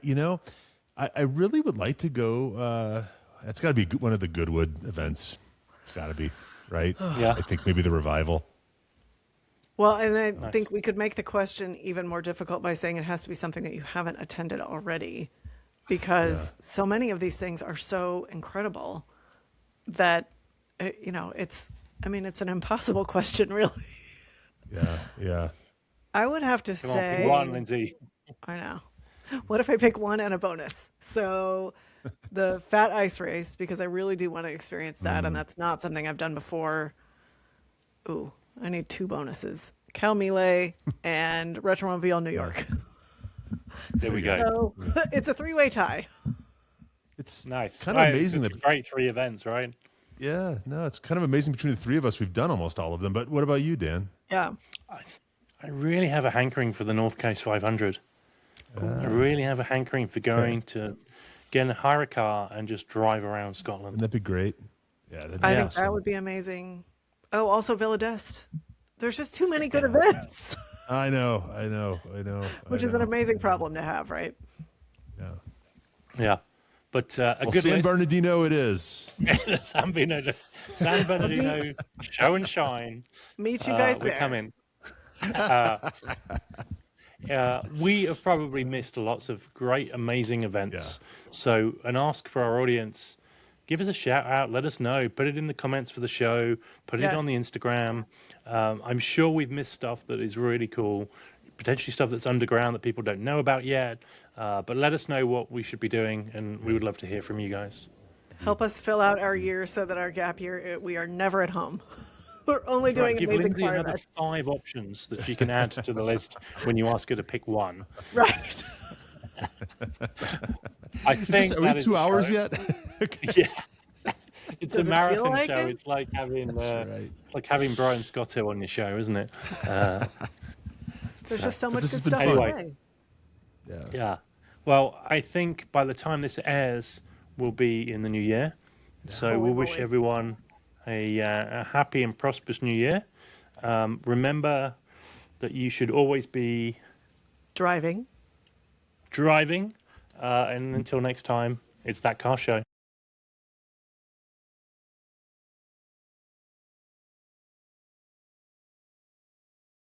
really would like to go. It's got to be one of the Goodwood events. It's got to be, right? Yeah. I think maybe the Revival. Well, and I think we could make the question even more difficult by saying it has to be something that you haven't attended already, because so many of these things are so incredible that, you know, it's an impossible question, really. Yeah. I would have to say one, Lindsay. I know. What if I pick one and a bonus? So the Fat Ice Race, because I really do want to experience that, and that's not something I've done before. Ooh, I need two bonuses. Cal Millet and Retromobile New York. There we go. So it's a three-way tie. It's nice. kind of amazing it's great 3 events, right? Yeah, no, it's kind of amazing between the three of us. We've done almost all of them, but what about you, Dan? Yeah. I really have a hankering for the North Coast 500. I really have a hankering for going to hire a car and just drive around Scotland. Wouldn't that be great? Yeah, I think that would be amazing. Oh, also Villa d'Est. There's just too many good events. I know. Which is an amazing problem to have, right? Yeah. But a good San list. Bernardino it is. San Bernardino, show and shine. Meet you guys there. We're coming. We have probably missed lots of great, amazing events. So an ask for our audience, give us a shout out, let us know, put it in the comments for the show, put it on the Instagram. I'm sure we've missed stuff that is really cool, potentially stuff that's underground that people don't know about yet. But let us know what we should be doing, and we would love to hear from you guys. Help us fill out our year so that our gap year, we are never at home. We're only doing give amazing Lindsay another 5 options that she can add to the list when you ask her to pick one. Right. I think. Are we 2 hours yet? Yeah. It's Does a marathon like show. it? It's like having Brian Scotto on your show, isn't it? There's just so much good stuff anyway. to say. Yeah. Well, I think by the time this airs, we'll be in the new year. So we'll wish everyone a happy and prosperous new year. Remember that you should always be driving. And until next time, it's That Car Show.